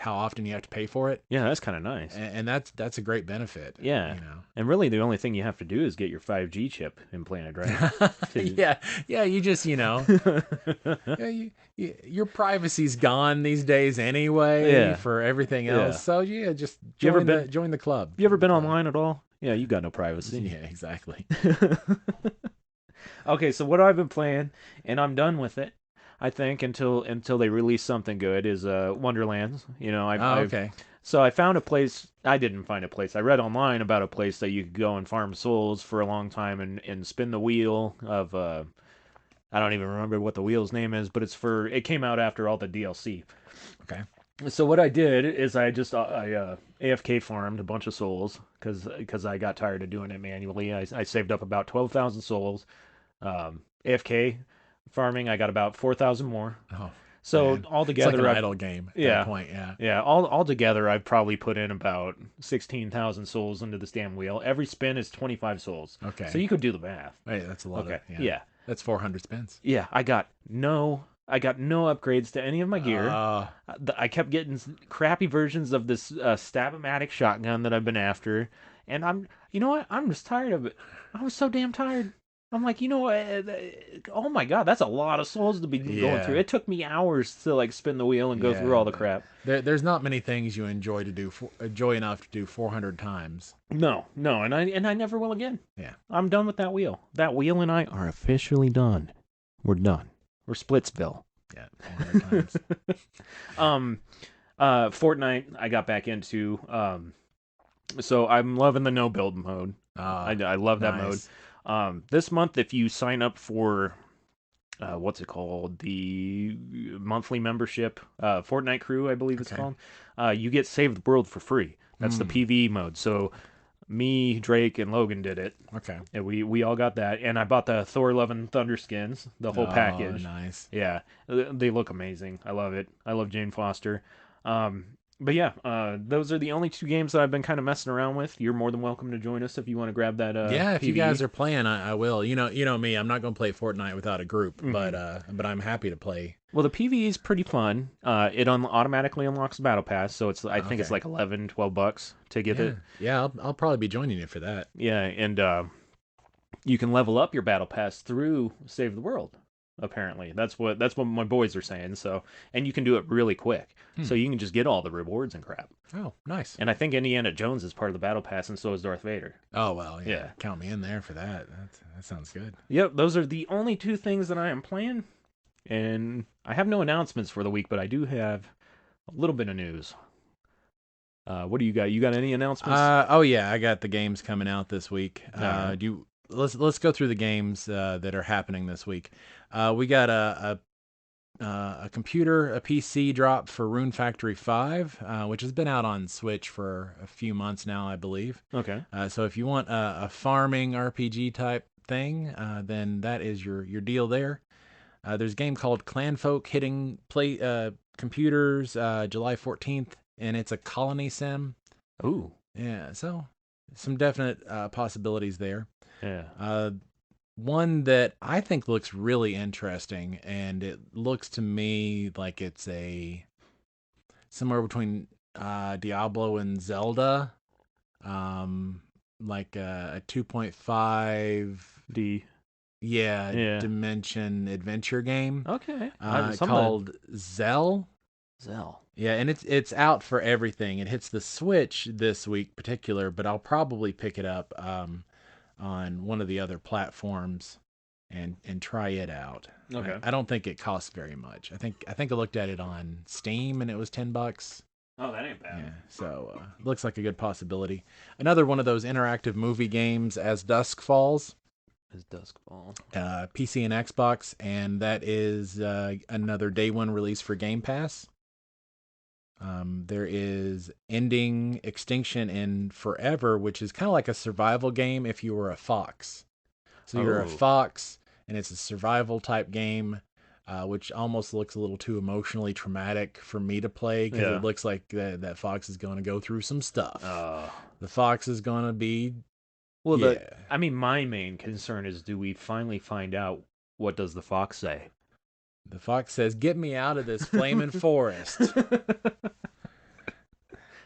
often you have to pay for it. Yeah, that's kind of nice. And that's a great benefit. Yeah. You know. And really, the only thing you have to do is get your 5G chip implanted, right? Yeah. You just, you know, your privacy's gone these days anyway for everything else. Yeah. So yeah, just join the club. You ever been online at all? Yeah, you got no privacy. Yeah, exactly. Okay, so what I've been playing, and I'm done with it, I think, until they release something good, is Wonderlands. You know, okay. So I found a place. I didn't find a place. I read online about a place that you could go and farm souls for a long time and spin the wheel of. I don't even remember what the wheel's name is, but it came out after all the DLC. Okay. So what I did is I AFK farmed a bunch of souls because I got tired of doing it manually. I saved up about 12,000 souls. AFK farming, I got about 4,000 more. Oh, so man. altogether, it's like an idle game at that point. Yeah. All together, I've probably put in about 16,000 souls into this damn wheel. Every spin is 25 souls. Okay. So you could do the math. Hey, that's a lot. Okay. Yeah. That's 400 spins. Yeah. I got no upgrades to any of my gear. I kept getting crappy versions of this Stab-O-Matic shotgun that I've been after, and you know what? I'm just tired of it. I was so damn tired. I'm like, you know what? Oh my god, that's a lot of souls to be going through. It took me hours to like spin the wheel and go through all the crap. There's not many things you enjoy enough to do 400 times. No, and I never will again. Yeah, I'm done with that wheel. That wheel and I are officially done. We're done. We're Splitsville. Yeah, 400 times. Fortnite, I got back into. So I'm loving the no build mode. I love that mode. This month, if you sign up for what's it called, the monthly membership, Fortnite Crew, I believe it's called, you get Save the World for free. That's the PvE mode. So me, Drake, and Logan did it. Okay. And we all got that. And I bought the Thor Love and Thunder skins, the whole package. Nice. Yeah. They look amazing. I love it. I love Jane Foster. But yeah, those are the only two games that I've been kind of messing around with. You're more than welcome to join us if you want to grab that Yeah, if you PVE. guys are playing, I will. You know me. I'm not going to play Fortnite without a group, Hmm. but I'm happy to play. Well, the PVE is pretty fun. It automatically unlocks the battle pass, so I think it's Okay. like 11, $12 to get Yeah, it. yeah. I'll probably be joining you for that. Yeah, and you can level up your battle pass through Save the World. Apparently, that's what my boys are saying. So, and you can do it really quick, Hmm. so you can just get all the rewards and crap. Oh, nice. And I think Indiana Jones is part of the battle pass, and so is Darth Vader. Oh well, yeah. Yeah. Count me in there for that. That sounds good. Yep, those are the only two things that I am playing. And I have no announcements for the week, but I do have a little bit of news. What do you got? You got any announcements? Oh yeah, I got the games coming out this week. Alright. Let's go through the games that are happening this week. We got a computer, a PC drop for Rune Factory 5, which has been out on Switch for a few months now, I believe. Okay. So if you want a farming RPG type thing, then that is your deal there. There's a game called Clanfolk hitting computers July 14th, and it's a colony sim. Ooh. Yeah, so some definite possibilities there. Yeah. One that I think looks really interesting, and it looks to me like it's somewhere between Diablo and Zelda, like a 2.5 D. yeah Yeah. dimension adventure game Okay. called Zell. Zell. Yeah, and it's out for everything. It hits the Switch this week particular, but I'll probably pick it up on one of the other platforms and try it out. Okay. I don't think it costs very much. I think I looked at it on Steam and it was $10. Oh, that ain't Yeah, bad. so looks like a good possibility. Another one of those interactive movie games, As Dusk Falls, As dusk fall. PC and Xbox, and that is another day one release for Game Pass. There is Ending Extinction in Forever, which is kind of like a survival game if you were a fox. So you're a Oh. fox, and it's a survival type game, which almost looks a little too emotionally traumatic for me to play because Yeah. it looks like that fox is going to go through some stuff. Uh. The fox is going to be, Well, yeah. my main concern is, do we finally find out what does the fox say? The fox says, "Get me out of this flaming forest."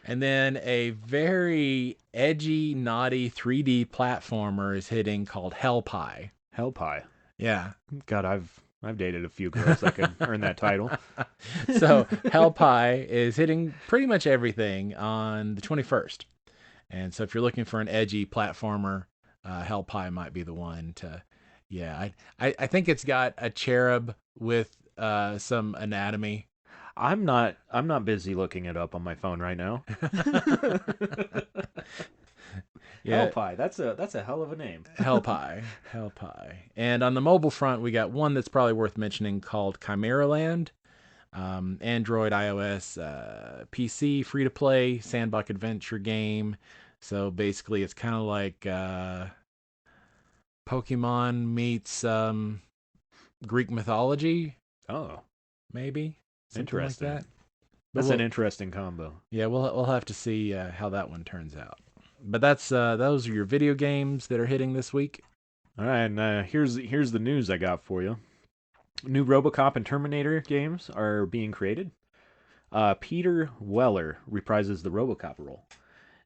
And then a very edgy, naughty 3D platformer is hitting called Hell Pie. Hell pie. Yeah. God, I've dated a few girls that could earn that title. So Hell Pie is hitting pretty much everything on the 21st. And so if you're looking for an edgy platformer, Hell Pie might be the one to. Yeah, I think it's got a cherub with some anatomy. I'm not busy looking it up on my phone right now. Hell Yeah, pie. That's a hell of a name. Hell Pie, Hell Pie. And on the mobile front, we got one that's probably worth mentioning called Chimera Land. Android, iOS, PC, free to play, sandbox adventure game. So basically, it's kind of like Pokemon meets Greek mythology, Oh, maybe something interesting. like that. That's But an interesting combo. yeah, we'll have to see how that one turns out. But that's those are your video games that are hitting this week. All right, and here's the news I got for you. New RoboCop and Terminator games are being created. Peter Weller reprises the RoboCop role,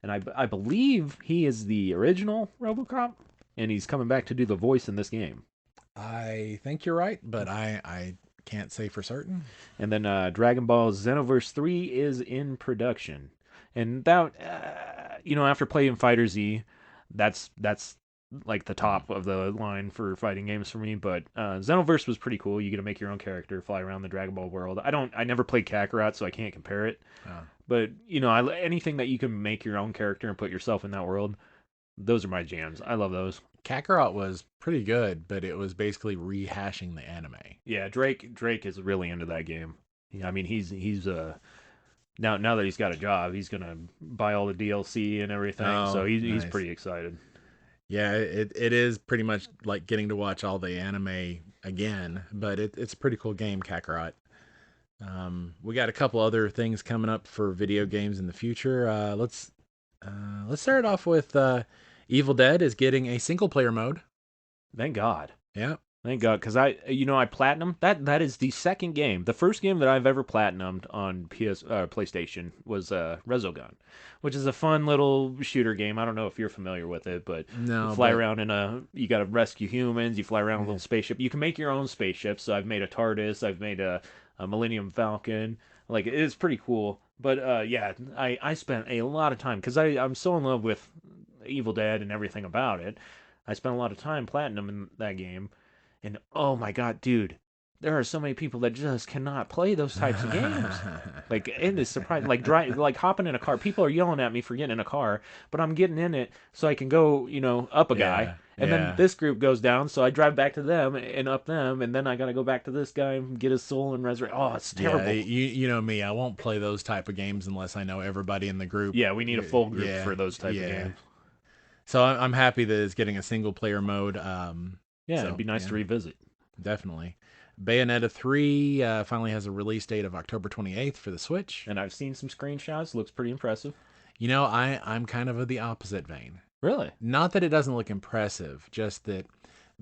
and I believe he is the original RoboCop, and he's coming back to do the voice in this game. I think you're right, but I can't say for certain. And then Dragon Ball Xenoverse 3 is in production, and that after playing Fighter Z, that's like the top of the line for fighting games for me. But Xenoverse was pretty cool. You get to make your own character, fly around the Dragon Ball world. I never played Kakarot, so I can't compare it. Oh. But anything that you can make your own character and put yourself in that world, those are my jams. I love those. Kakarot was pretty good, but it was basically rehashing the anime. Yeah, Drake is really into that game. I mean, he's now that he's got a job, he's gonna buy all the DLC and everything. Oh, So he's nice. pretty excited. Yeah, it is pretty much like getting to watch all the anime again, but it's a pretty cool game, Kakarot. We got a couple other things coming up for video games in the future. Let's start off with Evil Dead is getting a single player mode. Thank God. Yeah. Thank God, because I platinum. That is the second game. The first game that I've ever platinumed on PlayStation was Resogun, which is a fun little shooter game. I don't know if you're familiar with it, but you No, fly but around you got to rescue humans. You fly around in a little spaceship. You can make your own spaceship. So I've made a TARDIS. I've made a Millennium Falcon. Like, it's pretty cool. But yeah, I spent a lot of time because I'm so in love with Evil Dead and everything about it. I spent a lot of time platinum in that game. And oh my God, dude, there are so many people that just cannot play those types of games. Like, it is surprising. Like hopping in a car. People are yelling at me for getting in a car, but I'm getting in it so I can go, up a guy. yeah, And then yeah. this group goes down, so I drive back to them and up them, and then I gotta go back to this guy and get his soul and resurrect. Oh, it's Yeah, terrible. you know me. I won't play those type of games unless I know everybody in the group. Yeah, we need a full group Yeah, for those type of yeah. games. So I'm happy that it's getting a single player mode. Yeah, So, it'd be nice yeah. to revisit. Definitely. Bayonetta 3 finally has a release date of October 28th for the Switch. And I've seen some screenshots. Looks pretty impressive. You know, I'm kind of the opposite vein. Really? Not that it doesn't look impressive, just that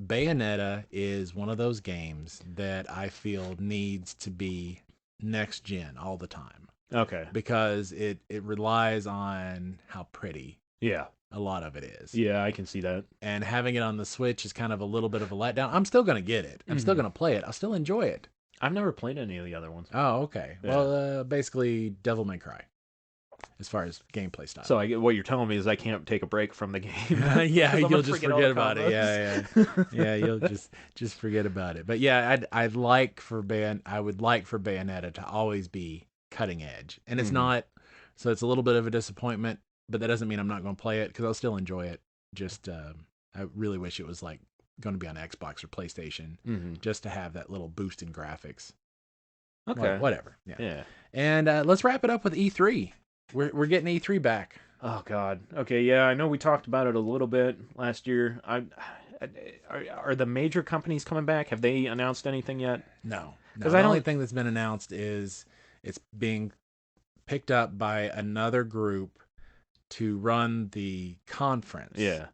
Bayonetta is one of those games that I feel needs to be next gen all the time Okay. because it relies on how pretty Yeah. a lot of it is. Yeah, I can see that. And having it on the Switch is kind of a little bit of a letdown. I'm still going to get it. I'm still going to play it. I'll still enjoy it. I've never played any of the other ones. Oh, okay. Yeah. Well, basically Devil May Cry as far as gameplay style. So what you're telling me is I can't take a break from the game. Yeah, 'Cause I'm you'll gonna just all forget the about it. combos. Yeah, you'll just forget about it. But yeah, I would like for Bayonetta to always be cutting edge, and it's Mhm. not. So it's a little bit of a disappointment, but that doesn't mean I'm not going to play it because I'll still enjoy it. Just I really wish it was like going to be on Xbox or PlayStation, Mhm. just to have that little boost in graphics. Okay. Whatever. Yeah. Yeah. And let's wrap it up with E3. We're getting E3 back. Oh God. Okay. Yeah, I know we talked about it a little bit last year. Are the major companies coming back? Have they announced anything yet? No. 'Cause The I only don't- thing that's been announced is it's being picked up by another group to run the conference. Yeah.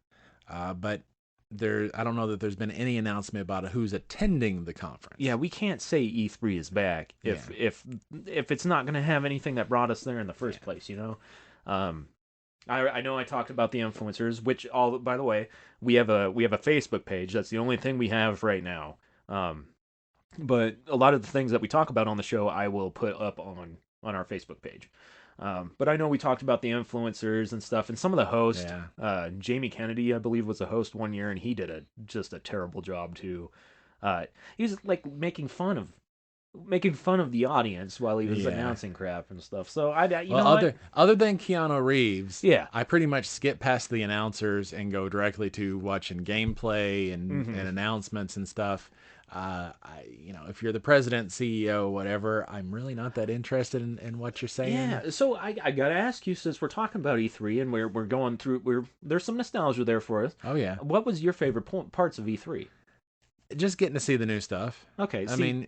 But I don't know that there's been any announcement about who's attending the conference. Yeah, we can't say E3 is back if it's not going to have anything that brought us there in the first place, I know I talked about the influencers, which by the way, we have a Facebook page. That's the only thing we have right now. But a lot of the things that we talk about on the show, I will put up on our Facebook page. But I know we talked about the influencers and stuff, and some of the hosts. Yeah. Jamie Kennedy, I believe, was a host one year, and he did just a terrible job too. He was like making fun of the audience while he was Yeah. announcing crap and stuff. So other than Keanu Reeves, Yeah. I pretty much skip past the announcers and go directly to watching gameplay and announcements and stuff. If you're the president, CEO, whatever, I'm really not that interested in what you're saying. Yeah, so I gotta ask you, since we're talking about E3 and we're going through, there's some nostalgia there for us. Oh yeah, What was your favorite parts of E3? just getting to see the new stuff. Okay, I see, mean,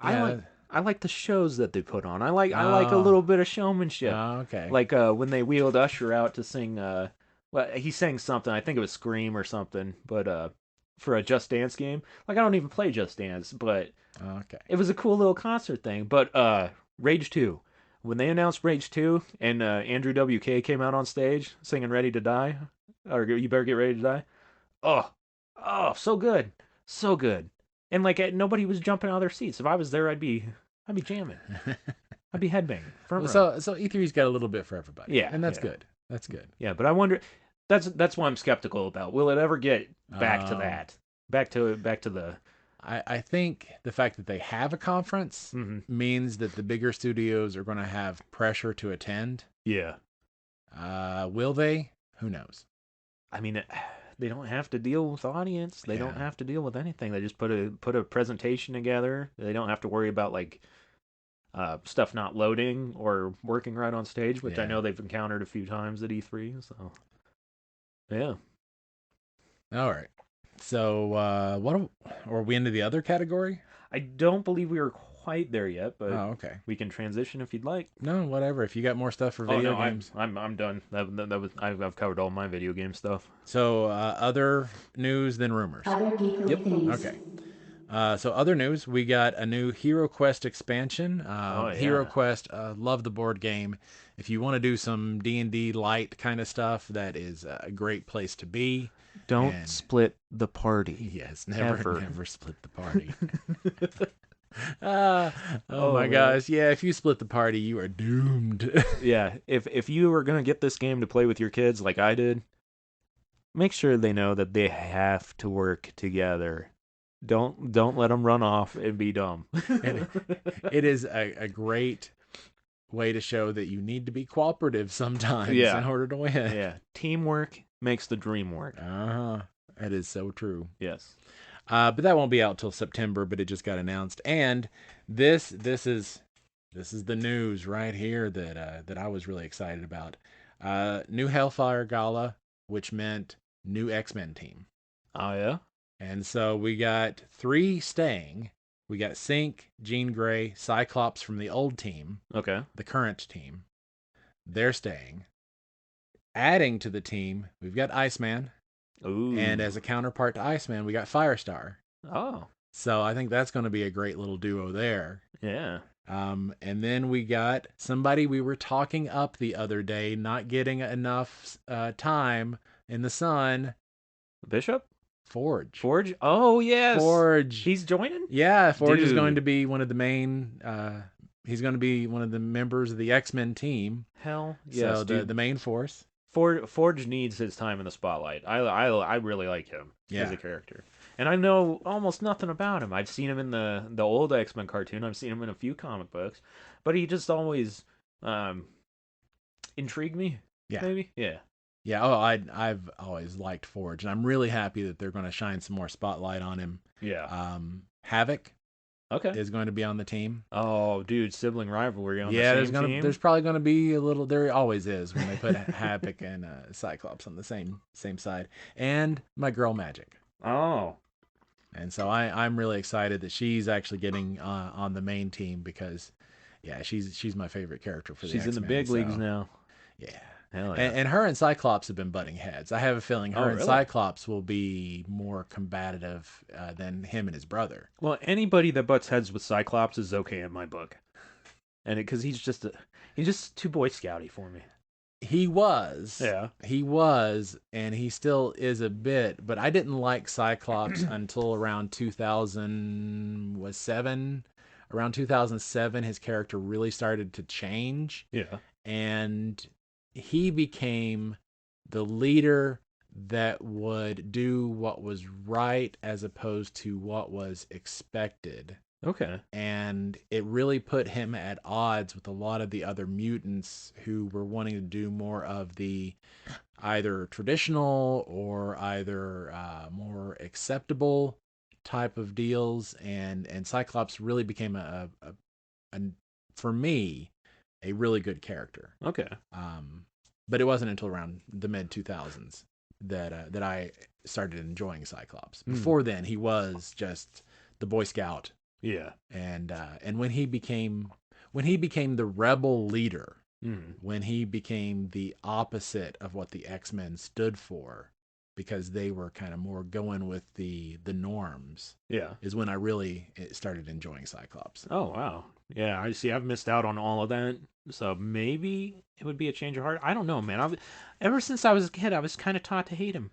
I like the shows that they put on. I like a little bit of showmanship. Oh, okay. Like when they wheeled Usher out to sing. Well, he sang something. I think it was Scream or something. But for a Just Dance game, like I don't even play Just Dance, but Okay. it was a cool little concert thing. But Rage 2, when they announced Rage 2 and Andrew WK came out on stage singing "Ready to Die," or "You Better Get Ready to Die," oh, so good, so good. And like nobody was jumping out of their seats. If I was there, I'd be jamming. I'd be headbanging. Front row. So E3's got a little bit for everybody. Yeah, and that's yeah. good. That's good. Yeah, but I wonder. That's what I'm skeptical about. Will it ever get back to that? Back to the. I think the fact that they have a conference Mhm. means that the bigger studios are going to have pressure to attend. Yeah. Will they? Who knows? I mean, they don't have to deal with audience. They don't Yeah. have to deal with anything. They just put a presentation together. They don't have to worry about like stuff not loading or working right on stage, which I Yeah. know they've encountered a few times at E3. So, yeah. All right. So what are we into the other category? I don't believe we were quite there yet, but Oh, okay. we can transition if you'd like. No, whatever. If you got more stuff for video games. I'm done. That was I've covered all my video game stuff. So, other news than rumors. Other geekly things. Okay. So other news, we got a new Hero Quest expansion. Hero Quest, love the board game. If you want to do some D&D light kind of stuff, that is a great place to be. Don't split the party. Yes, never split the party. Oh my man. gosh, yeah, if you split the party, you are doomed. Yeah, if you were gonna get this game to play with your kids like I did, make sure they know that they have to work together. Don't let them run off and be dumb. It is a great way to show that you need to be cooperative sometimes in order to win. Yeah, teamwork makes the dream work. That is so true. Yes. But that won't be out till September, but it just got announced. And this is the news right here that I was really excited about. New Hellfire Gala, which meant new X-Men team. Oh yeah. And so we got 3 staying. We got Sync, Jean Grey, Cyclops from the old team. Okay. The current team. They're staying. Adding to the team, we've got Iceman. Ooh. And as a counterpart to Iceman, we got Firestar. Oh. So I think that's going to be a great little duo there. Yeah. And then we got somebody we were talking up the other day, not getting enough time in the sun. Bishop? Forge. Forge? Oh, yes. Forge. He's joining? Yeah, Forge is Dude. going to be one of the main... he's going to be one of the members of the X-Men team. Hell yes, So dude. the main force. Forge needs his time in the spotlight. I really like him as a character. And I know almost nothing about him. I've seen him in the old X-Men cartoon. I've seen him in a few comic books. But he just always intrigued me. Yeah. Maybe? Yeah. Yeah, I've always liked Forge, and I'm really happy that they're going to shine some more spotlight on him. Yeah. Havoc Okay. is going to be on the team. Oh, dude, sibling rivalry on the same team? There's probably going to be a little. There always is when they put Havoc and Cyclops on the same side, and my girl Magic. Oh. And so I'm really excited that she's actually getting on the main team because, yeah, she's my favorite character for the She's X-Men, in the big leagues now. Yeah. Hell yeah. And her and Cyclops have been butting heads. I have a feeling her and really? Cyclops will be more combative than him and his brother. Well, anybody that butts heads with Cyclops is okay in my book. And because he's just too Boy Scouty for me. He was. Yeah. He was, and he still is a bit, but I didn't like Cyclops until around 2007. Around 2007, his character really started to change. Yeah. And he became the leader that would do what was right as opposed to what was expected. Okay. And it really put him at odds with a lot of the other mutants who were wanting to do more of the either traditional or either more acceptable type of deals. And Cyclops really became a for me, a really good character. Okay. But it wasn't until around the mid 2000s that I started enjoying Cyclops. Before then, he was just the Boy Scout. Yeah. And when he became the rebel leader, when he became the opposite of what the X-Men stood for, because they were kind of more going with the norms. Yeah. Is when I really started enjoying Cyclops. Oh wow. Yeah, I see. I've missed out on all of that. So maybe it would be a change of heart. I don't know, man. Ever since I was a kid, I was kind of taught to hate him.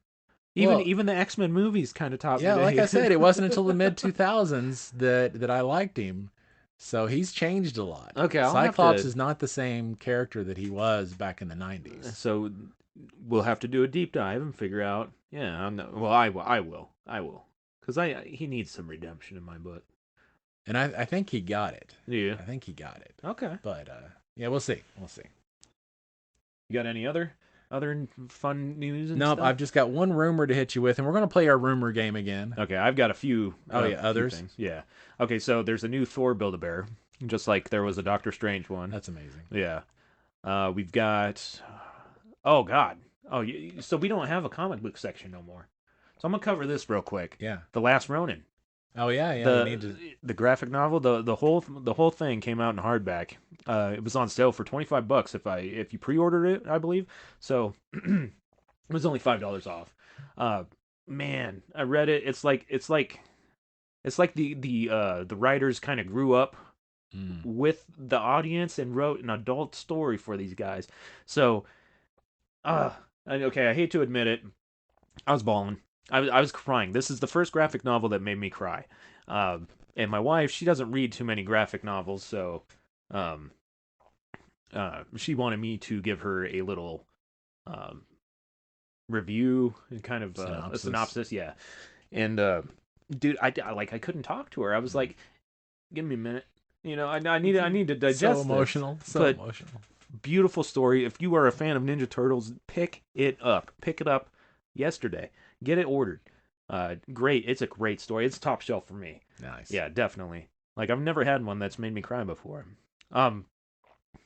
Even the X-Men movies kind of taught me to like hate I said, it wasn't until the mid 2000s that I liked him. So he's changed a lot. Okay, Cyclops is not the same character that he was back in the 90s. So we'll have to do a deep dive and figure out. Yeah, well, I will, because he needs some redemption in my book. And I think he got it. Yeah, I think he got it. Okay, but yeah, we'll see. You got any other fun news? Nope, I've just got one rumor to hit you with, and we're gonna play our rumor game again. Okay, I've got a few. Others. Things. Yeah. Okay, so there's a new Thor Build-A-Bear, just like there was a Doctor Strange one. That's amazing. Yeah. We've got. Oh God. Oh, so we don't have a comic book section no more. So I'm gonna cover this real quick. Yeah. The Last Ronin. Oh yeah, yeah. You The need to. the graphic novel, the whole thing came out in hardback. It was on sale for $25 if you pre-ordered it, I believe. So it was only $5 off. Uh, man, I read it. It's like the writers kind of grew up Mm, with the audience and wrote an adult story for these guys. So, uh, okay, I hate to admit it, I was bawling. I was crying. This is the first graphic novel that made me cry. And my wife, she doesn't read too many graphic novels, so um, she wanted me to give her a little um, review and kind of a synopsis. synopsis. Yeah, and dude, I couldn't talk to her. I was like, give me a minute. I need to So digest this. emotional. So But emotional. beautiful story. If you are a fan of Ninja Turtles, pick it up. Pick it up yesterday. Get it ordered. Great. It's a great story. It's top shelf for me. Nice. Yeah, definitely. Like I've never had one that's made me cry before. Um,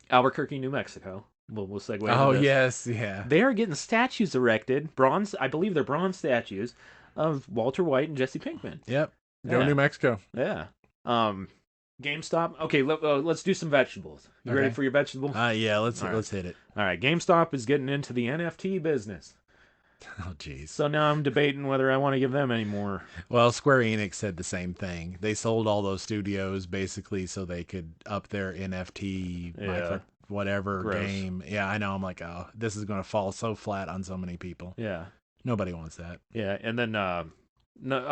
Albuquerque, New Mexico. We'll segue into Oh this. yes, yeah. They are getting statues erected, bronze. I believe they're bronze statues of Walter White and Jesse Pinkman. Yep. Go Yeah, New Mexico. yeah. Um, GameStop. Okay, let's do some vegetables. You ready Okay. for your vegetable? Yeah. Let's All right. let's hit it. All right. GameStop is getting into the NFT business. Oh jeez. So now I'm debating whether I want to give them any more. Well, Square Enix said the same thing. They sold all those studios basically so they could up their NFT Yeah. whatever Gross. game. Yeah, I know. I'm like, oh, this is going to fall so flat on so many people. Yeah. Nobody wants that. Yeah. And then no,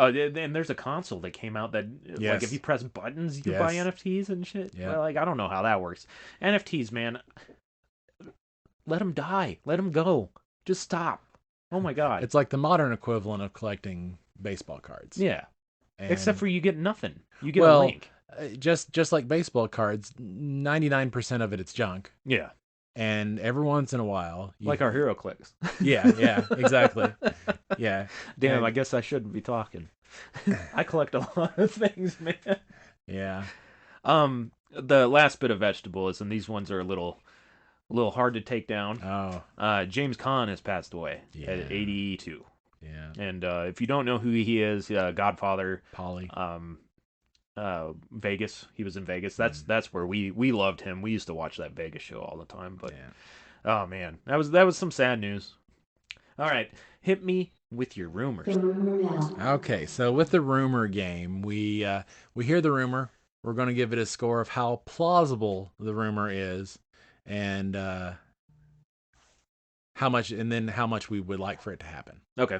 and there's a console that came out that like Yes. if you press buttons, you can Yes. buy NFTs and shit. Yeah. Well, like I don't know how that works. NFTs, man, let them die. Let them go. Just stop. Oh my god. It's like the modern equivalent of collecting baseball cards. Yeah. And, Except for you get nothing. You get a well, link. just like baseball cards, 99% of it's junk. Yeah. And every once in a while, Like our hero clicks. yeah, exactly. Yeah. Damn, And- I guess I shouldn't be talking. I collect a lot of things, man. Yeah. The last bit of vegetables, and these ones are a little hard to take down. Oh, James Caan has passed away Yeah. at 82. yeah. And if you don't know who he is, Godfather, Polly. Vegas. He was in Vegas. That's where we loved him. We used to watch that Vegas show all the time. But Yeah. oh man, that was some sad news. All right, hit me with your rumors. The rumor mill. Okay, so with the rumor game, we hear the rumor. We're going to give it a score of how plausible the rumor is, and how much we would like for it to happen. Okay.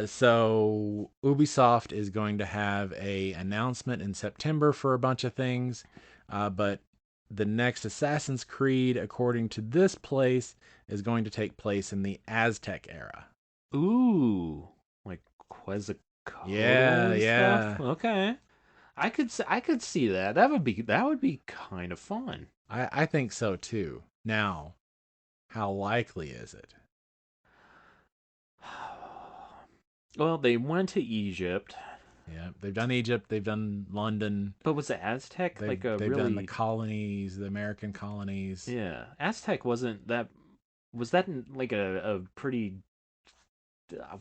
So Ubisoft is going to have a announcement in September for a bunch of things, but the next Assassin's Creed, according to this place, is going to take place in the Aztec era. Ooh, like Quetzalcoatl. Yeah, and yeah. stuff? Okay. I could see that. That would be kind of fun. I think so too. Now, how likely is it? Well, they went to Egypt, Yeah, they've done Egypt, they've done London, but was the Aztec they've, like a they've really done the colonies, the American colonies. yeah? Aztec wasn't that. Was that like a pretty?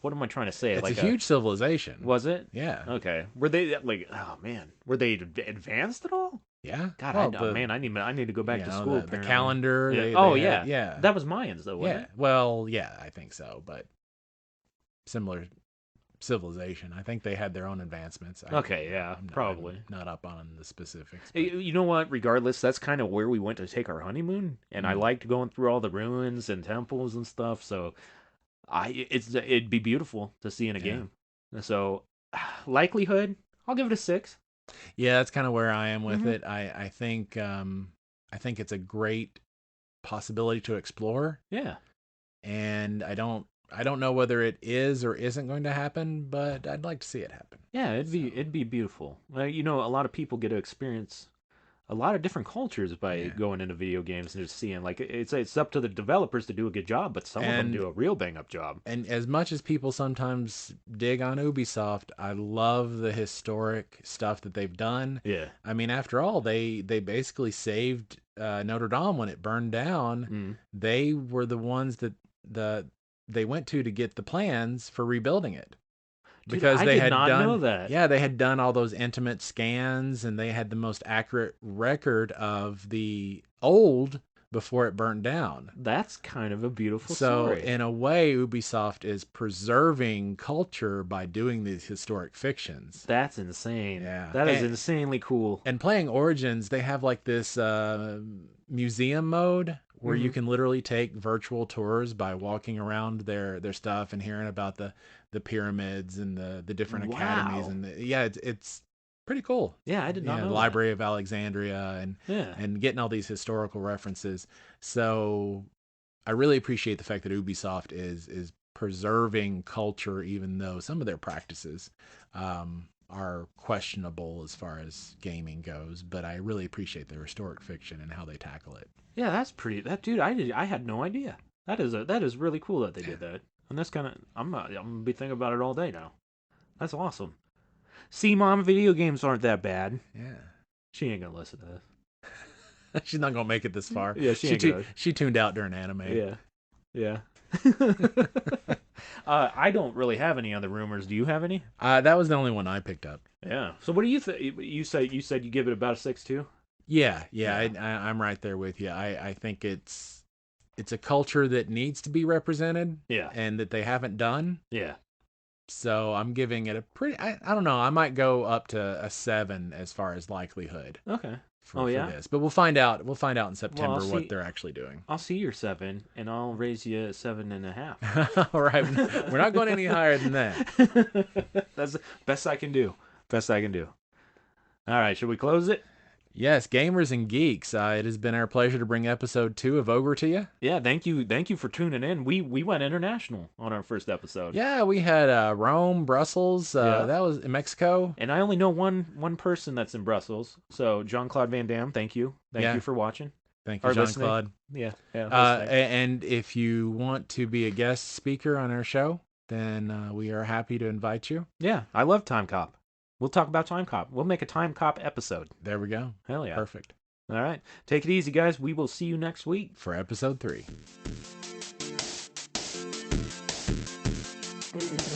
What am I trying to say? It's like a huge civilization. Was it? Yeah. Okay. Were they like? Oh man, were they advanced at all? Yeah. God, Well, man, I need to go back you to know, school. the apparently. calendar. Yeah. They Yeah. had, yeah. That was Mayans though, wasn't Yeah. it? Well, yeah, I think so, but similar civilization. I think they had their own advancements. Okay, yeah, I'm probably. not up on the specifics. You know what? Regardless, that's kind of where we went to take our honeymoon, and I liked going through all the ruins and temples and stuff. So, it'd be beautiful to see in a game. So, likelihood, I'll give it a 6. Yeah, that's kind of where I am with Mhm. it. I think it's a great possibility to explore, Yeah. and I don't know whether it is or isn't going to happen, but I'd like to see it happen. Yeah, it'd be beautiful. A lot of people get to experience a lot of different cultures by going into video games and just seeing like it's up to the developers to do a good job, but some of them do a real bang up job. And as much as people sometimes dig on Ubisoft, I love the historic stuff that they've done. Yeah. I mean, after all, they basically saved Notre Dame when it burned down. Mm. They were the ones that they went to get the plans for rebuilding it. because I they did had not done know that. Yeah, they had done all those intimate scans, and they had the most accurate record of the old before it burnt down. That's kind of a beautiful So story. in a way, Ubisoft is preserving culture by doing these historic fictions. That's insane. Yeah. That is And- insanely cool. And playing Origins, they have like this museum mode where you can literally take virtual tours by walking around their stuff and hearing about the pyramids and the different academies. Wow. And it's pretty cool. Yeah, I did not know The that. Library of Alexandria Yeah. and getting all these historical references. So I really appreciate the fact that Ubisoft is preserving culture, even though some of their practices are questionable as far as gaming goes. But I really appreciate their historic fiction and how they tackle it. Yeah, that's pretty. That dude, I had no idea. That is really cool that they did that. And that's kind of I'm gonna be thinking about it all day now. That's awesome. See, Mom, video games aren't that bad. Yeah. She ain't gonna listen to this. She's not gonna make it this far. Yeah, she ain't gonna. She tuned out during anime. Yeah, yeah. I don't really have any other rumors. Do you have any? That was the only one I picked up. Yeah. So what do you think? You said you give it about a 6 too. Yeah. I'm right there with you. I think it's a culture that needs to be represented. Yeah. And that they haven't done. Yeah. So I'm giving it a pretty. I don't know. I might go up to a 7 as far as likelihood. Okay. For this, but we'll find out. We'll find out in September see- what they're actually doing. I'll see your 7, and I'll raise you a 7.5. All right, we're not going any higher than that. That's the best I can do. Best I can do. All right, should we close it? Yes, gamers and geeks. It has been our pleasure to bring episode 2 of OGGR to you. Yeah, thank you for tuning in. We went international on our first episode. Yeah, we had Rome, Brussels. That was in Mexico. And I only know one person that's in Brussels. So Jean-Claude Van Damme, thank you. Thank you for watching. Thank you, Or listening. Jean-Claude. Yeah. And if you want to be a guest speaker on our show, then we are happy to invite you. Yeah, I love Time Cop. We'll talk about Time Cop. We'll make a Time Cop episode. There we go. Hell yeah. Perfect. All right. Take it easy, guys. We will see you next week. For episode 3. This is